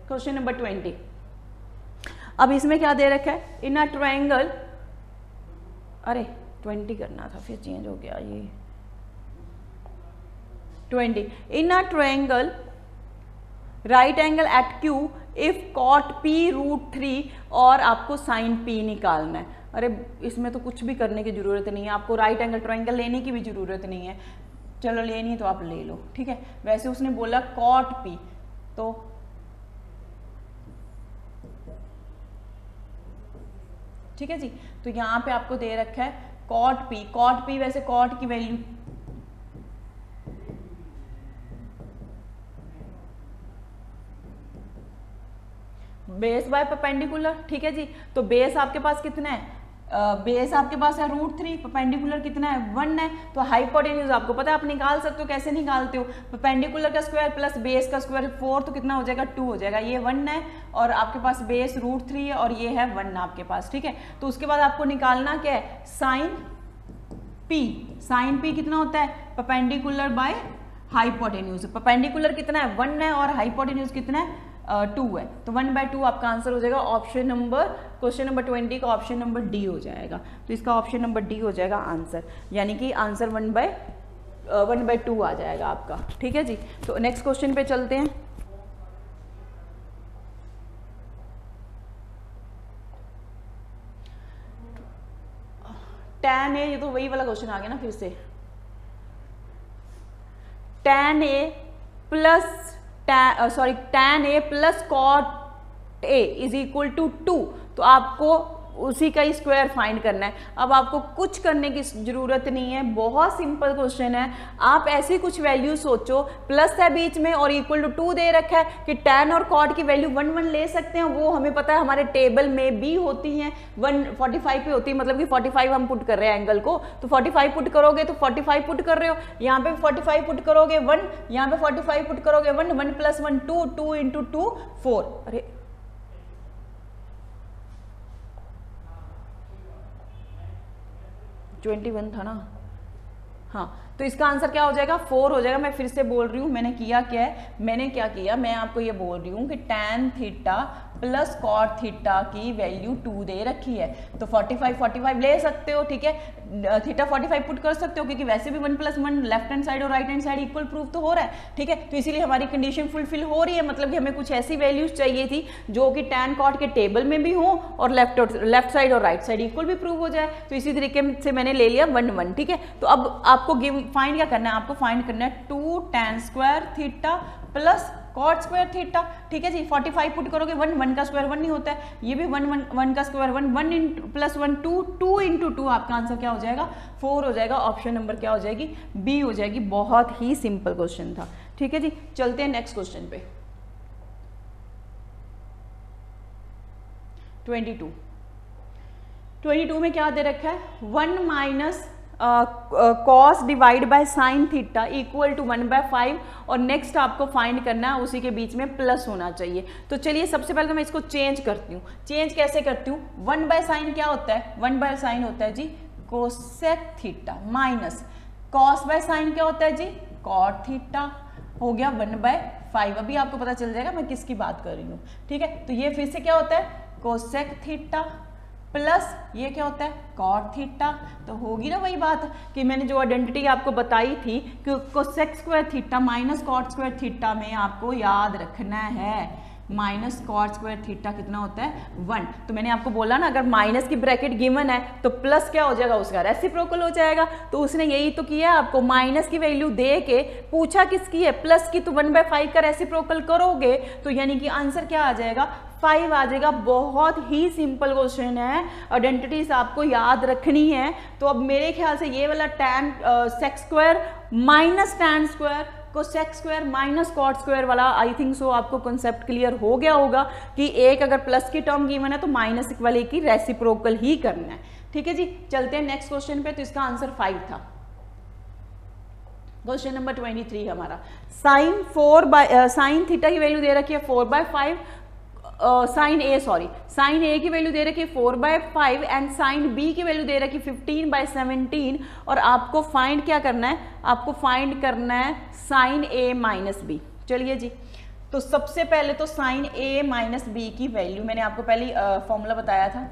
Question number 20। अब इसमें क्या दे रखा है, इन अ ट्रायंगल, अरे 20 करना था फिर चेंज हो गया ये 20। In a triangle right angle at Q if cot P √3 और आपको साइन P निकालना है। अरे इसमें तो कुछ भी करने की जरूरत नहीं है, आपको राइट एंगल ट्रायंगल लेने की भी जरूरत नहीं है, चलो लेनी है तो आप ले लो, ठीक है। वैसे उसने बोला कॉट P, तो ठीक है जी। तो यहाँ पे आपको दे रखा है कॉट पी, वैसे कॉट की वैल्यू बेस बाय परपेंडिकुलर, ठीक है जी। तो बेस आपके पास कितना है, बेस आपके पास है √3, परपेंडिकुलर कितना है 1 है। तो हाइपोटेन्यूज आपको पता है, आप निकाल सकते हो, कैसे निकालते हो, परपेंडिकुलर का स्क्वायर प्लस बेस का स्क्वायर 4, तो कितना हो जाएगा 2 हो जाएगा। ये 1 है और आपके पास बेस √3 है और ये है 1 आपके पास, ठीक है। तो उसके बाद आपको निकालना क्या है, साइन पी कितना होता है, परपेंडिकुलर बाय हाइपोटेन्यूज। परपेंडिकुलर कितना है 1 है और हाइपोटेन्यूज कितना है 2 है। तो 1/2 आपका आंसर हो जाएगा ऑप्शन नंबर, क्वेश्चन नंबर 20 का ऑप्शन नंबर डी हो जाएगा। तो इसका ऑप्शन नंबर डी हो जाएगा आंसर, यानी कि आंसर 1/2 आ जाएगा आपका, ठीक है जी। तो नेक्स्ट क्वेश्चन पे चलते हैं। tan a, ये तो वही वाला क्वेश्चन आ गया ना फिर से, tan a plus cot a is equal to 2। तो आपको उसी का ही स्क्वायर फाइंड करना है। अब आपको कुछ करने की जरूरत नहीं है, बहुत सिंपल क्वेश्चन है। आप ऐसी कुछ वैल्यू सोचो, प्लस है बीच में और इक्वल टू 2 दे रखा है कि tan और cot की वैल्यू 1 ले सकते हैं, वो हमें पता है हमारे टेबल में भी होती हैं, 145 पे होती है, मतलब कि 45 हम पुट कर रहे हैं एंगल को, तो 45 पुट करोगे तो 45 पुट कर रहे हो, यहाँ पे 45 पुट करोगे 1, यहाँ पे 45 पुट करोगे 1, 1 + 1 2, 2 × 2 4, अरे 21 था ना, हाँ। तो इसका आंसर क्या हो जाएगा 4 हो जाएगा। मैं फिर से बोल रही हूँ, मैंने किया क्या है, मैंने क्या किया, मैं आपको ये बोल रही हूँ कि tan theta plus cot theta की वैल्यू 2 दे रखी है, तो 45 ले सकते हो, ठीक है। थीटा 45 पुट कर सकते हो, क्योंकि वैसे भी 1 + 1 लेफ्ट हैंड साइड और right hand side equal prove तो हो रहा है, ठीक है। तो इसीलिए हमारी कंडीशन फुलफिल हो रही है, मतलब कि हमें कुछ ऐसी वैल्यूज चाहिए थी जो कि tan cot के टेबल में भी हो और लेफ्ट साइड और राइट साइड इक्वल भी प्रूव हो जाए। तो इसी तरीके से मैंने ले लिया 1 1, ठीक है। तो अब आपको फाइंड क्या करना है, आपको फाइंड करना है 2 tan square theta plus cot square theta, ठीक है जी। 45 पुट करोगे 1, 1 का स्क्वायर 1 नहीं होता है, ये भी 1 1 का स्क्वायर 1, 1 + 1 2, 2 × 2 आपका आंसर क्या हो जाएगा 4 हो जाएगा। ऑप्शन नंबर क्या हो जाएगी, बी हो जाएगी। बहुत ही सिंपल क्वेश्चन था, ठीक है जी। चलते हैं नेक्स्ट क्वेश्चन पे। 22 में क्या दे रखा है, 1 - cos divide by sine theta equal to 1/5, और नेक्स्ट आपको फाइंड करना है, उसी के बीच में प्लस होना चाहिए। तो चलिए सबसे पहले तो मैं इसको चेंज करती हूँ। चेंज कैसे करती हूँ, 1/sin क्या होता है, 1/sin होता है जी कोसेक थीटा, माइनस cos/sin क्या होता है जी cot थीटा, हो गया 1/5। अभी आपको पता चल जाएगा मैं किसकी बात कर रही हूँ, ठीक है। तो ये फिर से क्या होता है कोसेक थीटा प्लस ये क्या होता है cot थीटा। तो होगी ना वही बात कि मैंने जो आइडेंटिटी आपको बताई थी कि cosec square theta minus cot square theta में आपको याद रखना है माइनस cot स्क्वायर थीटा कितना होता है 1। तो मैंने आपको बोला ना, अगर माइनस की ब्रैकेट गिवन है तो प्लस क्या हो जाएगा, उसका रेसिप्रोकल हो जाएगा। तो उसने यही तो किया, आपको माइनस की वैल्यू दे के पूछा किसकी है, प्लस की, तो 1/5 का रेसिप्रोकल करोगे तो यानी कि आंसर क्या आ जाएगा 5 आ जाएगा। बहुत ही सिंपल क्वेश्चन है, आइडेंटिटीज आपको याद रखनी है। तो अब मेरे ख्याल से ये वाला tan sec square minus tan square को sec square minus cot square वाला, आई थिंक सो आपको कॉन्सेप्ट क्लियर हो गया होगा कि एक अगर प्लस की टर्म गिवन है तो माइनस वाले की रेसिप्रोकल ही करना है, ठीक है जी। चलते हैं नेक्स्ट क्वेश्चन पे। तो इसका आंसर 5 था। क्वेश्चन नंबर 23 हमारा, साइन थीटा की वैल्यू दे रखी है 4/5, साइन ए की वैल्यू दे रखी है 4/5 एंड साइन बी की वैल्यू दे रखी है 15/17, और आपको फाइंड क्या करना है, आपको फाइंड करना है साइन ए माइनस बी। चलिए जी, तो सबसे पहले तो साइन ए माइनस बी की वैल्यू मैंने आपको पहले फॉर्मूला बताया था,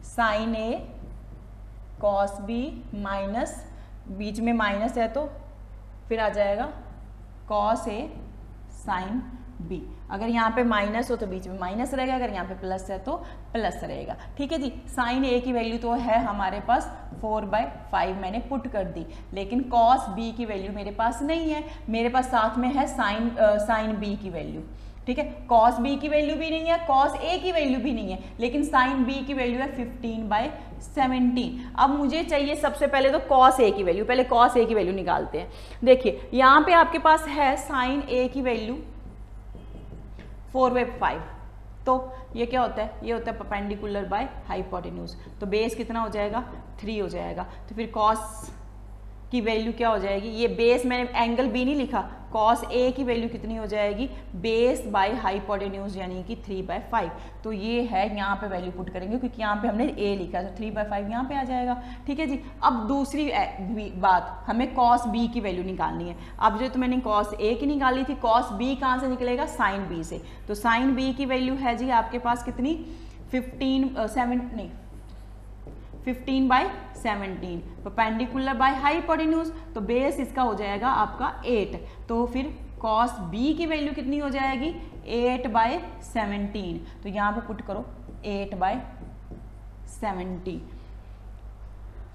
साइन ए कॉस बी माइनस, बीच में माइनस है तो फिर आ जाएगा कॉस ए साइन बी। अगर यहाँ पे माइनस हो तो बीच में माइनस रहेगा, अगर यहाँ पे प्लस है तो प्लस रहेगा, ठीक है जी। साइन ए की वैल्यू तो है हमारे पास 4/5 मैंने पुट कर दी, लेकिन कॉस बी की वैल्यू मेरे पास नहीं है, मेरे पास साथ में है साइन बी की वैल्यू, ठीक है। कॉस बी की वैल्यू भी नहीं है, कॉस ए की वैल्यू भी नहीं है, लेकिन साइन बी की वैल्यू है 15/17। अब मुझे चाहिए सबसे पहले तो कॉस ए की वैल्यू, पहले कॉस ए की वैल्यू निकालते हैं। देखिए यहाँ पे आपके पास है साइन ए की वैल्यू 4/5, तो ये क्या होता है, ये होता है परपेंडिकुलर बाय हाइपोटेन्यूज, तो बेस कितना हो जाएगा 3 हो जाएगा। तो फिर कॉस की वैल्यू क्या हो जाएगी, ये बेस मैंने एंगल बी नहीं लिखा, कॉस ए की वैल्यू कितनी हो जाएगी, बेस बाय हाइपोटेन्यूज यानी कि 3/5। तो ये है, यहाँ पे वैल्यू पुट करेंगे क्योंकि यहाँ पे हमने ए लिखा है, तो 3/5 यहाँ पे आ जाएगा। ठीक है जी। अब दूसरी बात, हमें कॉस बी की वैल्यू निकालनी है। अब जो तो मैंने कॉस ए की निकाली थी, कॉस बी कहाँ से निकलेगा, साइन बी से। तो साइन बी की वैल्यू है जी आपके पास कितनी, 15/17, परपेंडिकुलर बाय हाइपोटेन्यूज, तो बेस इसका हो जाएगा आपका 8। तो फिर कॉस बी की वैल्यू कितनी हो जाएगी, 8/17। तो यहाँ पे पुट करो 8/17।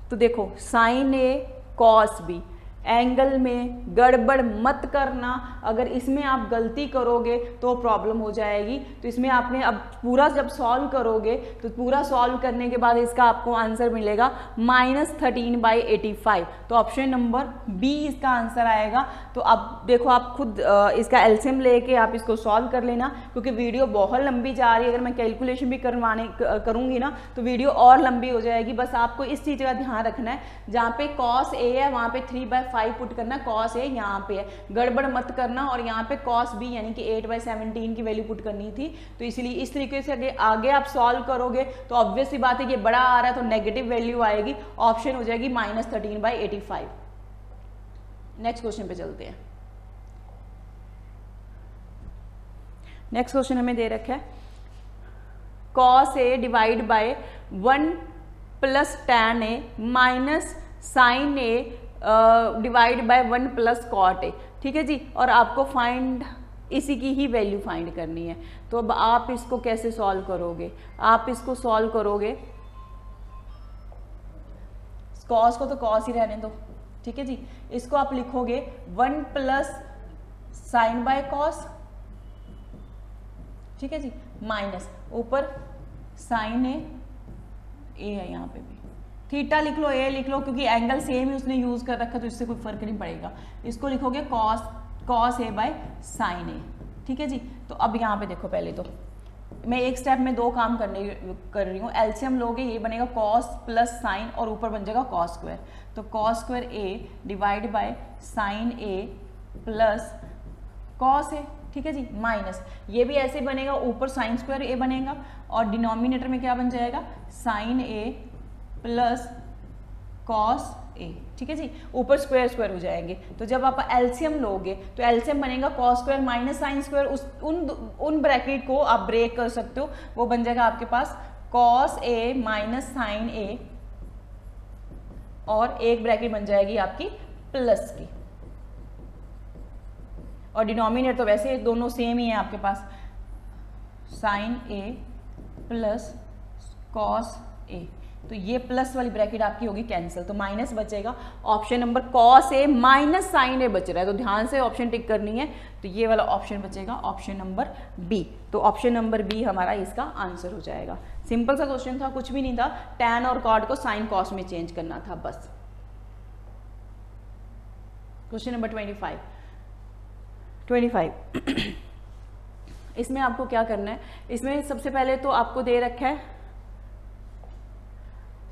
तो देखो साइन ए कॉस बी, एंगल में गड़बड़ मत करना, अगर इसमें आप गलती करोगे तो प्रॉब्लम हो जाएगी। तो इसमें आपने अब पूरा जब सॉल्व करोगे तो पूरा सॉल्व करने के बाद इसका आपको आंसर मिलेगा -13/85। तो ऑप्शन नंबर बी इसका आंसर आएगा। तो अब देखो आप खुद इसका एलसीएम लेके आप इसको सॉल्व कर लेना, क्योंकि वीडियो बहुत लंबी जा रही है। अगर मैं कैलकुलेशन भी करूँगी ना तो वीडियो और लंबी हो जाएगी। बस आपको इस चीज़ का ध्यान रखना है, जहाँ पे कॉस ए है वहाँ पे 3/5 पुट करना, कॉस ए यहाँ पे है, गड़बड़ मत करना। और यहाँ पे कॉस बी यानी कि 8/17 की वैल्यू पुट करनी थी। तो इसलिए इस तरीके से आगे आप सॉल्व करोगे तो ऑब्वियस सी बात है, ये बड़ा आ रहा है तो नेगेटिव वैल्यू आएगी, ऑप्शन हो जाएगी -13/85। नेक्स्ट क्वेश्चन पे चलते हैं। नेक्स्ट क्वेश्चन हमें दे रखा है cos a divide by 1 + tan a minus sin a divide by 1 + cot a। ठीक है जी। और आपको फाइंड इसी की ही वैल्यू फाइंड करनी है। तो अब आप इसको कैसे सॉल्व करोगे, आप इसको सॉल्व करोगे, कॉस को तो कॉस ही रहने दो। ठीक है जी। इसको आप लिखोगे 1 + sin बाय कॉस, ठीक है जी, माइनस ऊपर साइन ए है, यहाँ पे भी थीटा लिख लो, ए लिख लो, क्योंकि एंगल सेम ही उसने यूज कर रखा तो इससे कोई फर्क नहीं पड़ेगा। इसको लिखोगे कॉस ए बाय साइन ए। ठीक है जी। तो अब यहाँ पे देखो, पहले तो मैं एक स्टेप में 2 काम कर रही हूँ। एलसीएम लोगे, ये बनेगा कॉस प्लस साइन और ऊपर बन जाएगा कॉस स्क्वायर। तो cos square A divide by sine A plus cos A. ठीक है जी, माइनस ये भी ऐसे बनेगा, ऊपर साइन स्क्वायर ए बनेगा और डिनोमिनेटर में क्या बन जाएगा, sign A plus cos A. ठीक है जी, ऊपर स्क्वायर स्क्वायर हो जाएंगे। तो जब आप एलसीएम लोगे तो एलसीएम बनेगा cos square minus sine square. उन ब्रैकेट को आप ब्रेक कर सकते हो, वो बन जाएगा आपके पास कॉस ए माइनस साइन ए और एक ब्रैकेट बन जाएगी आपकी प्लस की, और डिनोमिनेटर तो वैसे दोनों सेम ही है आपके पास, साइन ए प्लस कॉस ए। तो ये प्लस वाली ब्रैकेट आपकी होगी कैंसिल, तो माइनस बचेगा। Option number cos A minus sign ए बच रहा है, तो ध्यान से ऑप्शन टिक करनी है। तो ये वाला ऑप्शन बचेगा, ऑप्शन नंबर बी। तो ऑप्शन नंबर बी हमारा इसका आंसर हो जाएगा। सिंपल सा क्वेश्चन था, कुछ भी नहीं था, टैन और कॉट को साइन कॉस में चेंज करना था बस। क्वेश्चन नंबर 25 इसमें आपको क्या करना है, इसमें सबसे पहले तो आपको दे रखा है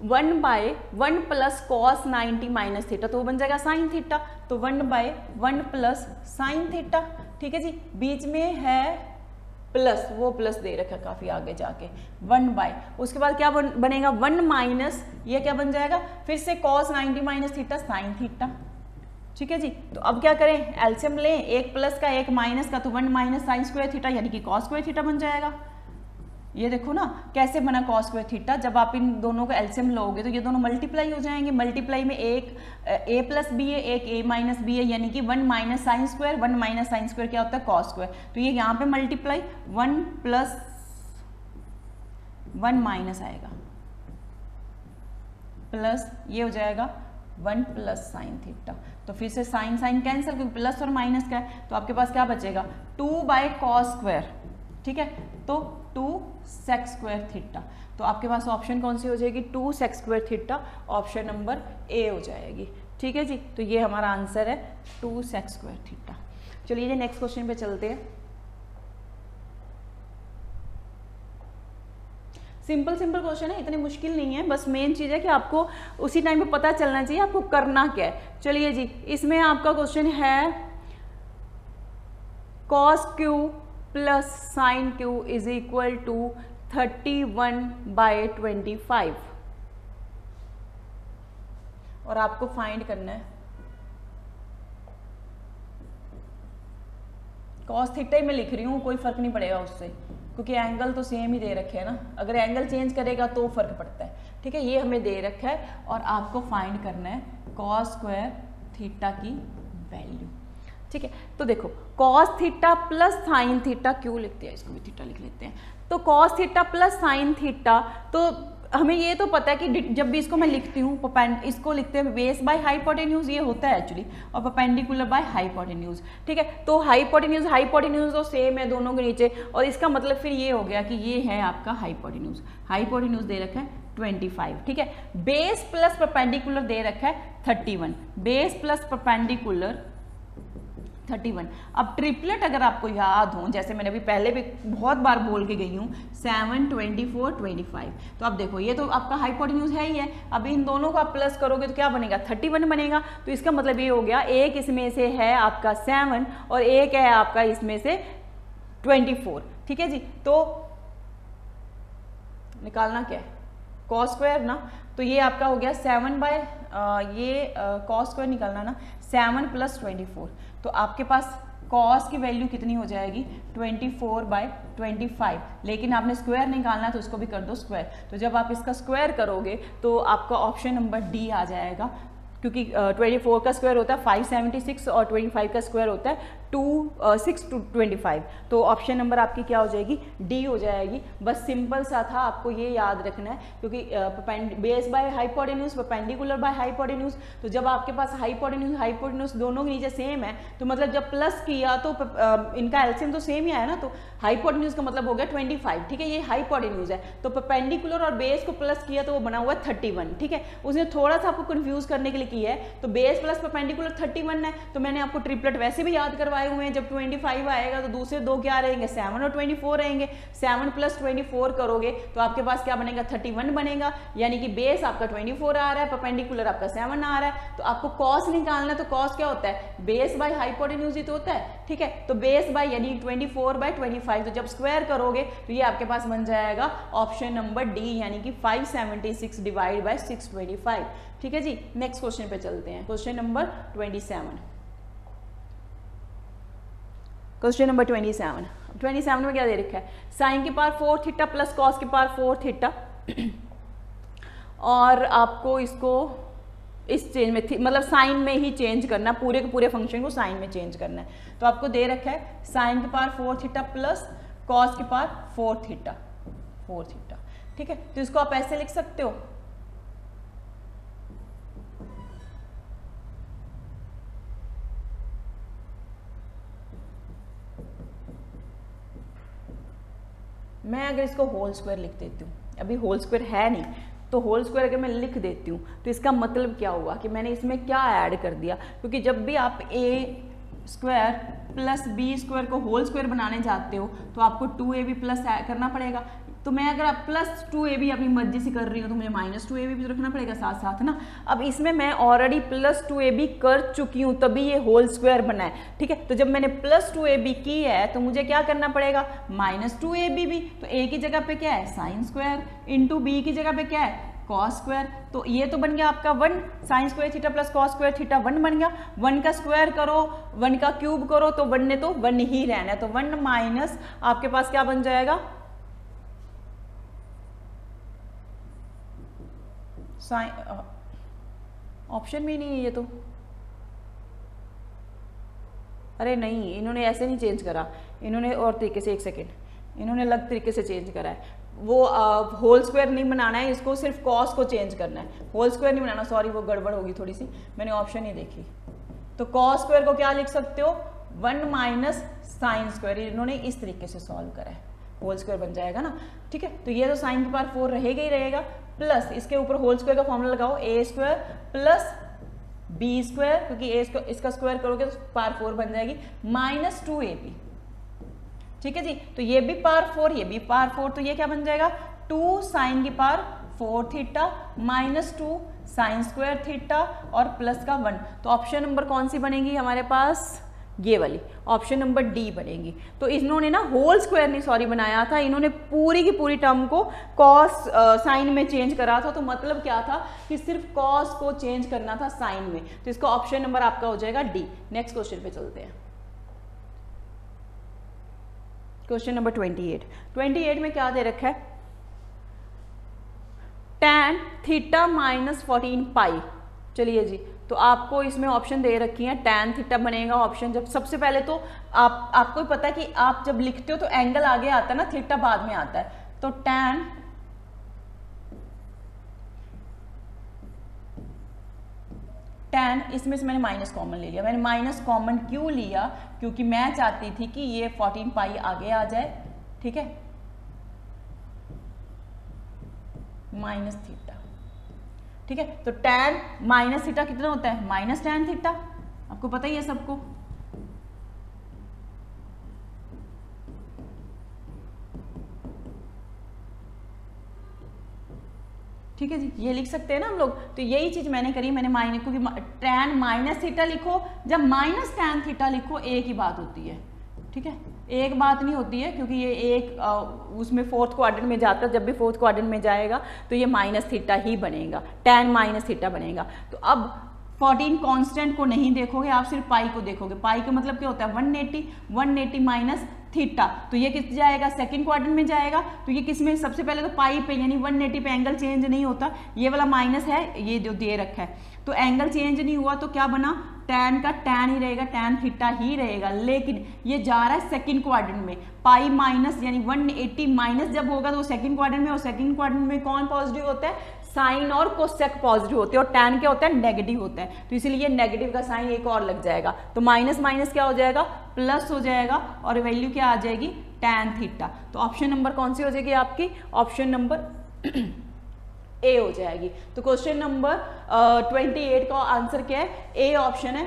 1/1 + cos 90 माइनस थीटा, तो वो बन जाएगा साइन थीटा। तो 1/1 + साइन थीटा। ठीक है जी, बीच में है प्लस, वो प्लस दे रखा है काफी आगे जाके, 1/, उसके बाद क्या बनेगा 1 माइनस, ये क्या बन जाएगा फिर से cos 90 minus theta sine theta. ठीक है जी। तो अब क्या करें, एलसीएम लें, एक प्लस का एक माइनस का, तो 1 माइनस साइन स्क्वायर थीटा यानी कि कॉस स्क्वायर थीटा बन जाएगा। ये देखो ना कैसे बना कॉस स्क्वायर थीटा, जब आप इन दोनों को एलसीएम लोगे तो ये दोनों मल्टीप्लाई हो जाएंगे। मल्टीप्लाई में एक a प्लस बी है, एक a माइनस बी है, यानी कि 1 minus sine square, 1 minus sine square क्या होता है कॉस स्क्वायर। तो ये यहाँ पे मल्टीप्लाई 1 + 1 माइनस आएगा प्लस ये हो जाएगा 1 + साइन थीटा। तो फिर से साइन साइन कैंसिल, क्योंकि प्लस और माइनस का है, तो आपके पास क्या बचेगा 2/cos², ठीक है, तो 2sec² थीटा। तो आपके पास ऑप्शन कौन सी हो जाएगी 2sec² theta, option number A हो जाएगी, ठीक है जी। तो ये हमारा आंसर है 2sec² थीटा। चलिए जी नेक्स्ट क्वेश्चन पे चलते हैं। सिंपल सिंपल क्वेश्चन है, इतनी मुश्किल नहीं है, बस मेन चीज़ है कि आपको उसी टाइम पे पता चलना चाहिए आपको करना क्या है। चलिए जी, इसमें आपका क्वेश्चन है cos² plus sin² is equal to 31/25 और आपको फाइंड करना है cos थीटा ही मैं लिख रही हूँ, कोई फर्क नहीं पड़ेगा उससे, क्योंकि एंगल तो सेम ही दे रखे है ना, अगर एंगल चेंज करेगा तो फर्क पड़ता है, ठीक है। ये हमें दे रखा है और आपको फाइंड करना है cos² थीटा की वैल्यू, ठीक है। तो देखो cos theta plus sine theta, क्यों लिखते हैं, इसको भी थीटा लिख लेते हैं। तो cos theta plus sine theta, तो हमें ये तो पता है कि जब भी इसको मैं लिखती हूँ, इसको लिखते हैं बेस बाय हाइपोटेन्यूज, ये होता है एक्चुअली, और परपेंडिकुलर बाय हाइपोटेन्यूज, ठीक है। तो हाइपोटेन्यूज तो सेम है दोनों के नीचे, और इसका मतलब फिर ये हो गया कि ये है आपका हाइपोटेन्यूज दे रखा है 25, ठीक है। बेस प्लस परपेंडिकुलर दे रखा है 31, बेस प्लस परपेंडिकुलर 31। अब ट्रिपलेट अगर आपको याद हो, जैसे मैंने अभी पहले भी बहुत बार बोल के गई हूँ, 7, 24, 25, तो अब देखो ये तो आपका हाइपोटेन्यूज है ही है, अब इन दोनों को आप प्लस करोगे तो क्या बनेगा 31 बनेगा। तो इसका मतलब ये हो गया एक इसमें से है आपका 7 और एक है आपका इसमें से 24, ठीक है जी। तो निकालना क्या है cos² ना, तो ये आपका हो गया 7/cos² निकालना ना, 7 + 24, तो आपके पास cos की वैल्यू कितनी हो जाएगी 24/25, लेकिन आपने स्क्वायर निकालना है तो इसको भी कर दो स्क्वायर। तो जब आप इसका स्क्वायर करोगे तो आपका ऑप्शन नंबर डी आ जाएगा, क्योंकि 24 का स्क्वायर होता है 576 और 25 का स्क्वायर होता है 625, तो ऑप्शन नंबर आपकी क्या हो जाएगी डी हो जाएगी। बस सिंपल सा था, आपको ये याद रखना है, क्योंकि base by hypotenuse, perpendicular by hypotenuse, तो जब आपके पास हाइपोटेन्यूज दोनों के नीचे सेम है, तो मतलब जब प्लस किया तो इनका एलसीएम तो सेम ही आया ना, तो हाइपोटेन्यूज का मतलब हो गया 25, ठीक है, ये हाइपोटेन्यूज है। तो परपेंडिकुलर और बेस को प्लस किया तो वो बना हुआ है 31, ठीक है। उसने थोड़ा सा आपको कंफ्यूज करने के लिए किया है, तो बेस प्लस परपेंडिकुलर 31 है, तो मैंने आपको ट्रिपलेट वैसे भी याद करवाए हुए हैं। जब 25 आएगा तो दूसरे दो क्या रहेंगे 7 और 24 रहेंगे, 7 + 24 करोगे तो आपके पास क्या बनेगा 31 बनेगा, यानी कि बेस आपका 24 आ रहा है, परपेंडिकुलर आपका 7 आ रहा है। तो आपको कॉस निकालना है, तो कॉस क्या होता है बेस बाय हाइपोटेन्यूज ही तो होता है, ठीक है। तो बेस बाय यानी 24/25, तो जब स्क्वायर करोगे तो ये आपके पास बन जाएगा ऑप्शन नंबर डी, यानी कि 576 / 625, ठीक है जी। नेक्स्ट क्वेश्चन पे चलते हैं, क्वेश्चन नंबर 27। क्वेश्चन नंबर 27 में क्या दे रखा है, साइन की पावर 4 थीटा प्लस कॉस की पावर 4 थीटा, और आपको इसको इस चेंज में मतलब साइन में ही चेंज करना, पूरे के पूरे फंक्शन को साइन में चेंज करना है। तो आपको दे रखा है साइन की पावर 4 थीटा प्लस कॉस की पावर 4 थीटा, ठीक है। तो इसको आप ऐसे लिख सकते हो, मैं अगर इसको होल स्क्वायर लिख देती हूँ, अभी होल स्क्वायर है नहीं, तो होल स्क्वायर अगर मैं लिख देती हूँ तो इसका मतलब क्या हुआ कि मैंने इसमें क्या ऐड कर दिया, क्योंकि जब भी आप a² + b² को होल स्क्वायर बनाने जाते हो तो आपको 2ab प्लस करना पड़ेगा। तो मैं अगर आप +2ab अपनी मर्जी से कर रही हूँ तो मुझे -2ab भी तो रखना पड़ेगा साथ साथ ना। अब इसमें मैं ऑलरेडी +2ab कर चुकी हूँ, तभी ये होल स्क्वायर बना है, ठीक है। तो जब मैंने +2ab की है तो मुझे क्या करना पड़ेगा -2ab भी, तो a की जगह पे क्या है साइन स्क्वायर, इंटू b की जगह पे क्या है कॉस स्क्वायर, तो ये तो बन गया आपका 1, sine square theta plus cos square theta 1 बन गया। 1 का स्क्वायर करो, 1 का क्यूब करो, तो 1 ने तो 1 ही रहना है, तो 1 माइनस आपके पास क्या बन जाएगा ऑप्शन में नहीं है ये तो, अरे नहीं इन्होंने ऐसे नहीं चेंज करा, इन्होंने और तरीके से, एक सेकेंड, इन्होंने अलग तरीके से चेंज करा है। वो होल स्क्वायर नहीं बनाना है, इसको सिर्फ कॉस को चेंज करना है, होल स्क्वायर नहीं बनाना, सॉरी वो गड़बड़ होगी थोड़ी सी, मैंने ऑप्शन ही देखी। तो कॉस स्क्वायर को क्या लिख सकते हो, 1 माइनस साइन स्क्वायर। इन्होंने इस तरीके से सॉल्व करा है, होल स्क्वायर बन जाएगा ना, ठीक है। तो ये तो साइन की पावर 4 रहेगा ही रहेगा, प्लस इसके ऊपर होल स्क्वायर का फॉर्मूला लगाओ, ए स्क्वायर प्लस बी स्क्वायर, क्योंकि ए इसका स्क्वायर करोगे तो पावर 4 बन जाएगी, माइनस 2ab, ठीक है जी। तो ये भी पावर 4, ये भी पावर 4, तो ये क्या बन जाएगा, 2 साइन की power 4 theta minus 2 sine square theta और प्लस का 1। तो ऑप्शन नंबर कौन सी बनेगी हमारे पास, ये वाली ऑप्शन नंबर डी बनेगी। तो इन्होंने ना होल स्क्वायर नहीं सॉरी बनाया था, इन्होंने पूरी की पूरी टर्म को कॉस साइन में चेंज करा था। तो मतलब क्या था कि सिर्फ कॉस को चेंज करना था साइन में, तो इसका ऑप्शन नंबर आपका हो जाएगा डी। नेक्स्ट क्वेश्चन पे चलते हैं, क्वेश्चन नंबर 28 में क्या दे रखा है, tan थीटा माइनस 14 पाई। चलिए जी, तो आपको इसमें ऑप्शन दे रखी है, tan थीटा बनेगा ऑप्शन, जब सबसे पहले तो आपको पता है कि आप जब लिखते हो तो एंगल आगे आता है ना, थीटा बाद में आता है। तो tan इसमें से मैंने माइनस कॉमन ले लिया। मैंने माइनस कॉमन क्यों लिया, क्योंकि मैं चाहती थी कि ये 14 पाई आगे आ जाए, ठीक है, माइनस थीटा, ठीक है। तो tan माइनस थीटा कितना होता है, माइनस tan थीटा, आपको पता ही है सबको। ठीक है जी, ये लिख सकते हैं ना हम लोग। तो यही चीज मैंने करी, मैंने माइनस, क्योंकि tan माइनस थीटा लिखो, जब माइनस tan थीटा लिखो एक ही बात होती है, ठीक है, एक बात नहीं होती है, क्योंकि ये एक उसमें फोर्थ क्वाड्रेंट में जाता है, जब भी फोर्थ क्वाड्रेंट में जाएगा तो ये माइनस थीटा ही बनेगा, tan माइनस थीटा बनेगा। तो अब 14 कांस्टेंट को नहीं देखोगे, आप सिर्फ पाई को देखोगे। पाई का मतलब क्या होता है, 180 माइनस थीटा, तो ये किस जाएगा, सेकंड क्वाड्रेंट में जाएगा। तो ये किस में, सबसे पहले तो पाई पे यानी 180 पे एंगल चेंज नहीं होता, ये वाला माइनस है, ये जो दे रखा है, तो एंगल चेंज नहीं हुआ तो क्या बना, tan का tan ही रहेगा, tan थीटा ही रहेगा। लेकिन ये जा रहा है सेकंड क्वाड्रेंट में, पाई माइनस यानी 180 माइनस जब होगा तो वो सेकंड क्वाड्रेंट में, और सेकंड क्वाड्रेंट में कौन पॉजिटिव होता है, साइन और कोसेक पॉजिटिव होते हैं, और tan क्या होता है, नेगेटिव होता है। तो इसलिए नेगेटिव का साइन एक और लग जाएगा, तो माइनस माइनस क्या हो जाएगा, प्लस हो जाएगा, और वैल्यू क्या आ जाएगी, tan थीटा। तो ऑप्शन नंबर कौन सी हो जाएगी आपकी, ऑप्शन नंबर ए हो जाएगी। तो क्वेश्चन नंबर 28 का आंसर क्या है, ए ऑप्शन है,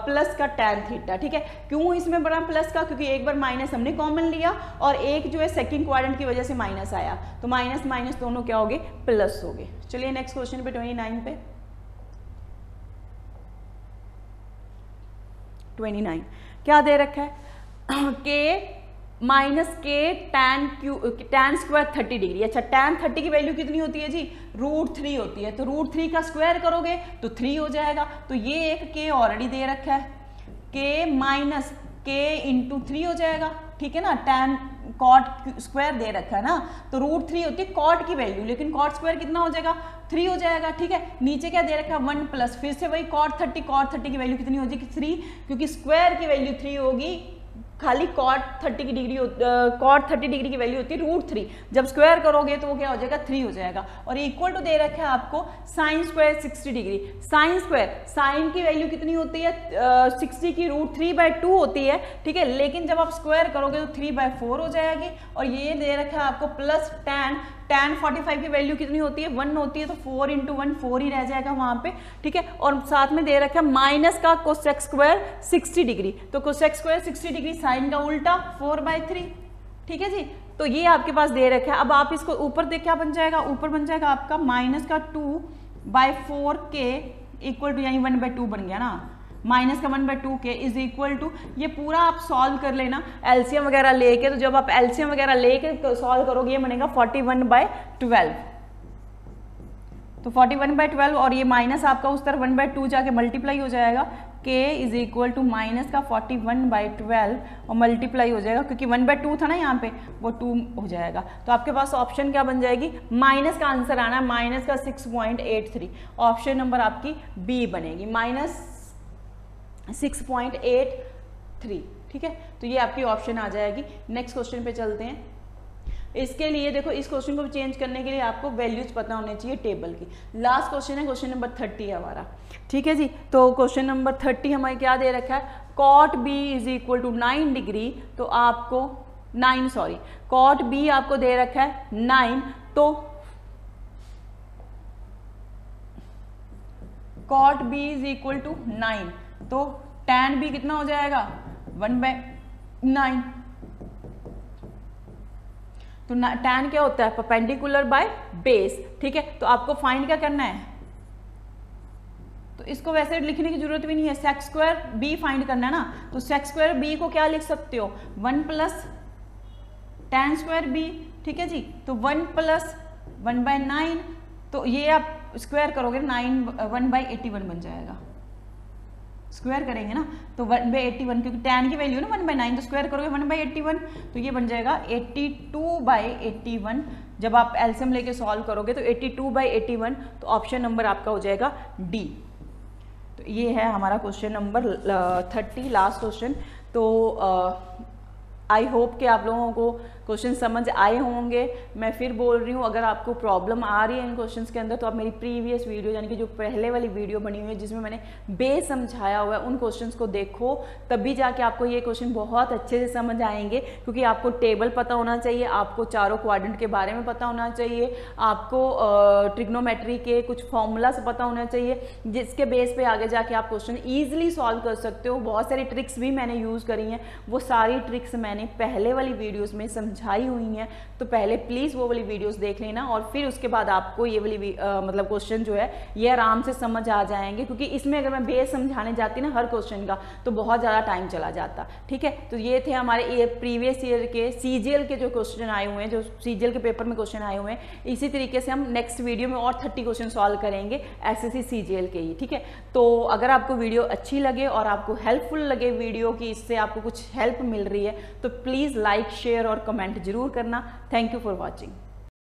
प्लस का tan थीटा, ठीक है। क्यों इसमें बना प्लस का, क्योंकि एक बार माइनस हमने कॉमन लिया और एक जो है सेकंड क्वाड्रेंट की वजह से माइनस आया, तो माइनस माइनस दोनों क्या हो गए, प्लस हो गए। चलिए नेक्स्ट क्वेश्चन पे 29 पे 29 क्या दे रखा है, के माइनस के tan स्क्वायर 30 डिग्री। अच्छा, tan 30 की वैल्यू कितनी होती है जी, √3 होती है, तो √3 का स्क्वायर करोगे तो 3 हो जाएगा। तो ये एक के ऑलरेडी दे रखा है, के माइनस के इंटू 3 हो जाएगा, ठीक है ना, tan cot स्क्वायर दे रखा है ना, तो √3 होती है cot की वैल्यू, लेकिन cot स्क्वायर कितना हो जाएगा, 3 हो जाएगा, ठीक है। नीचे क्या दे रखा है, 1 प्लस, फिर से वही cot 30 की वैल्यू कितनी हो जाएगी, 3, क्योंकि स्क्वायर की वैल्यू 3 होगी, खाली cot 30 की डिग्री cot 30 डिग्री की वैल्यू होती है √3, जब स्क्वायर करोगे तो वो क्या हो जाएगा, 3 हो जाएगा। और इक्वल टू दे रखा है आपको sine square 60 degree. Sine square, sine की वैल्यू कितनी होती है, 60 की √3/2 होती है, ठीक है, लेकिन जब आप स्क्वायर करोगे तो 3/4 हो जाएगी। और ये दे रखा है आपको प्लस tan 45 की वैल्यू कितनी होती है, 1 होती है, तो 4 × 1 4 ही रह जाएगा वहां पे, ठीक है। और साथ में दे रखा है माइनस का कोसेक स्क्वायर 60 डिग्री, तो कोसेक स्क्वायर 60 डिग्री साइन का उल्टा 4/3, ठीक है जी। तो ये आपके पास दे रखा है। अब आप इसको ऊपर देख क्या बन जाएगा, ऊपर बन जाएगा आपका माइनस का 2/4 के इक्वल टू, यानी 1/2 बन गया ना, माइनस का 1/2 के इज इक्वल टू, ये पूरा आप सॉल्व कर लेना एलसीएम वगैरह लेके। तो जब आप एलसीएम वगैरह लेके सॉल्व करोगे ये बनेगा 41/12, तो 41/12, और ये माइनस आपका उस तरफ 1/2 जाके मल्टीप्लाई हो जाएगा, k is equal to minus का 41/12 और मल्टीप्लाई हो जाएगा, क्योंकि 1/2 था ना यहाँ पे, वो 2 हो जाएगा। तो आपके पास ऑप्शन क्या बन जाएगी, माइनस का आंसर आना, माइनस का 6.83, ऑप्शन नंबर आपकी बी बनेगी, माइनस 6.83, ठीक है। तो ये आपकी ऑप्शन आ जाएगी। नेक्स्ट क्वेश्चन पे चलते हैं। इसके लिए देखो इस क्वेश्चन को चेंज करने के लिए आपको वैल्यूज पता होने चाहिए टेबल की। लास्ट क्वेश्चन है क्वेश्चन नंबर 30 है हमारा, ठीक है जी। तो क्वेश्चन नंबर 30 हमारे क्या दे रखा है, cot B is equal to 9 degree, तो आपको कॉट बी आपको दे रखा है 9, तो cot B is equal to 9, तो tan बी कितना हो जाएगा 1/9। तो tan क्या होता है, परपेंडिकुलर बाय बेस, ठीक है। तो आपको फाइंड क्या करना है, तो इसको वैसे लिखने की जरूरत भी नहीं है, सेक स्क्वायर बी फाइंड करना है ना। तो सेक स्क्वायर बी को क्या लिख सकते हो, 1 प्लस tan स्क्वायर बी, ठीक है जी। तो 1 प्लस 1/9, तो ये आप स्क्वायर करोगे 1/81 बन जाएगा, स्क्वायर करेंगे ना तो 1/81, क्योंकि tan की वैल्यू ना 1/9, तो स्क्वायर करोगे 1/81, तो ये बन जाएगा 82/81। जब आप एलसीएम लेके सॉल्व करोगे तो 82/81, तो ऑप्शन नंबर आपका हो जाएगा डी। तो ये है हमारा क्वेश्चन नंबर 30, लास्ट क्वेश्चन। तो आई होप कि आप लोगों को क्वेश्चन समझ आए होंगे। मैं फिर बोल रही हूँ, अगर आपको प्रॉब्लम आ रही है इन क्वेश्चंस के अंदर, तो आप मेरी प्रीवियस वीडियो यानी कि जो पहले वाली वीडियो बनी हुई है जिसमें मैंने बेस समझाया हुआ है, उन क्वेश्चंस को देखो, तभी जाके आपको ये क्वेश्चन बहुत अच्छे से समझ आएंगे। क्योंकि आपको टेबल पता होना चाहिए, आपको चारों क्वाड्रेंट के बारे में पता होना चाहिए, आपको ट्रिग्नोमेट्री के कुछ फॉर्मूलास पता होना चाहिए, जिसके बेस पे आगे जाके आप क्वेश्चन ईजिली सॉल्व कर सकते हो। बहुत सारी ट्रिक्स भी मैंने यूज़ करी हैं, वो सारी ट्रिक्स मैंने पहले वाली वीडियोस में समझाई हुई हैं। तो पहले प्लीज़ वो वाली वीडियोस देख लेना, और फिर उसके बाद आपको ये वाली मतलब क्वेश्चन जो है ये आराम से समझ आ जाएंगे। क्योंकि इसमें अगर मैं बेस समझाने जाती ना हर क्वेश्चन का, तो बहुत ज़्यादा टाइम चला जाता, ठीक है। तो ये थे हमारे प्रीवियस ईयर के सीजीएल के जो क्वेश्चन आए हुए हैं, जो सीजीएल के पेपर में क्वेश्चन आए हुए हैं। इसी तरीके से हम नेक्स्ट वीडियो में और 30 क्वेश्चन सॉल्व करेंगे एसएससी सीजीएल के ही, ठीक है। तो अगर आपको वीडियो अच्छी लगे और आपको हेल्पफुल लगे वीडियो की, इससे आपको कुछ हेल्प मिल रही है, तो प्लीज़ लाइक, शेयर और कमेंट जरूर करना। Thank you for watching.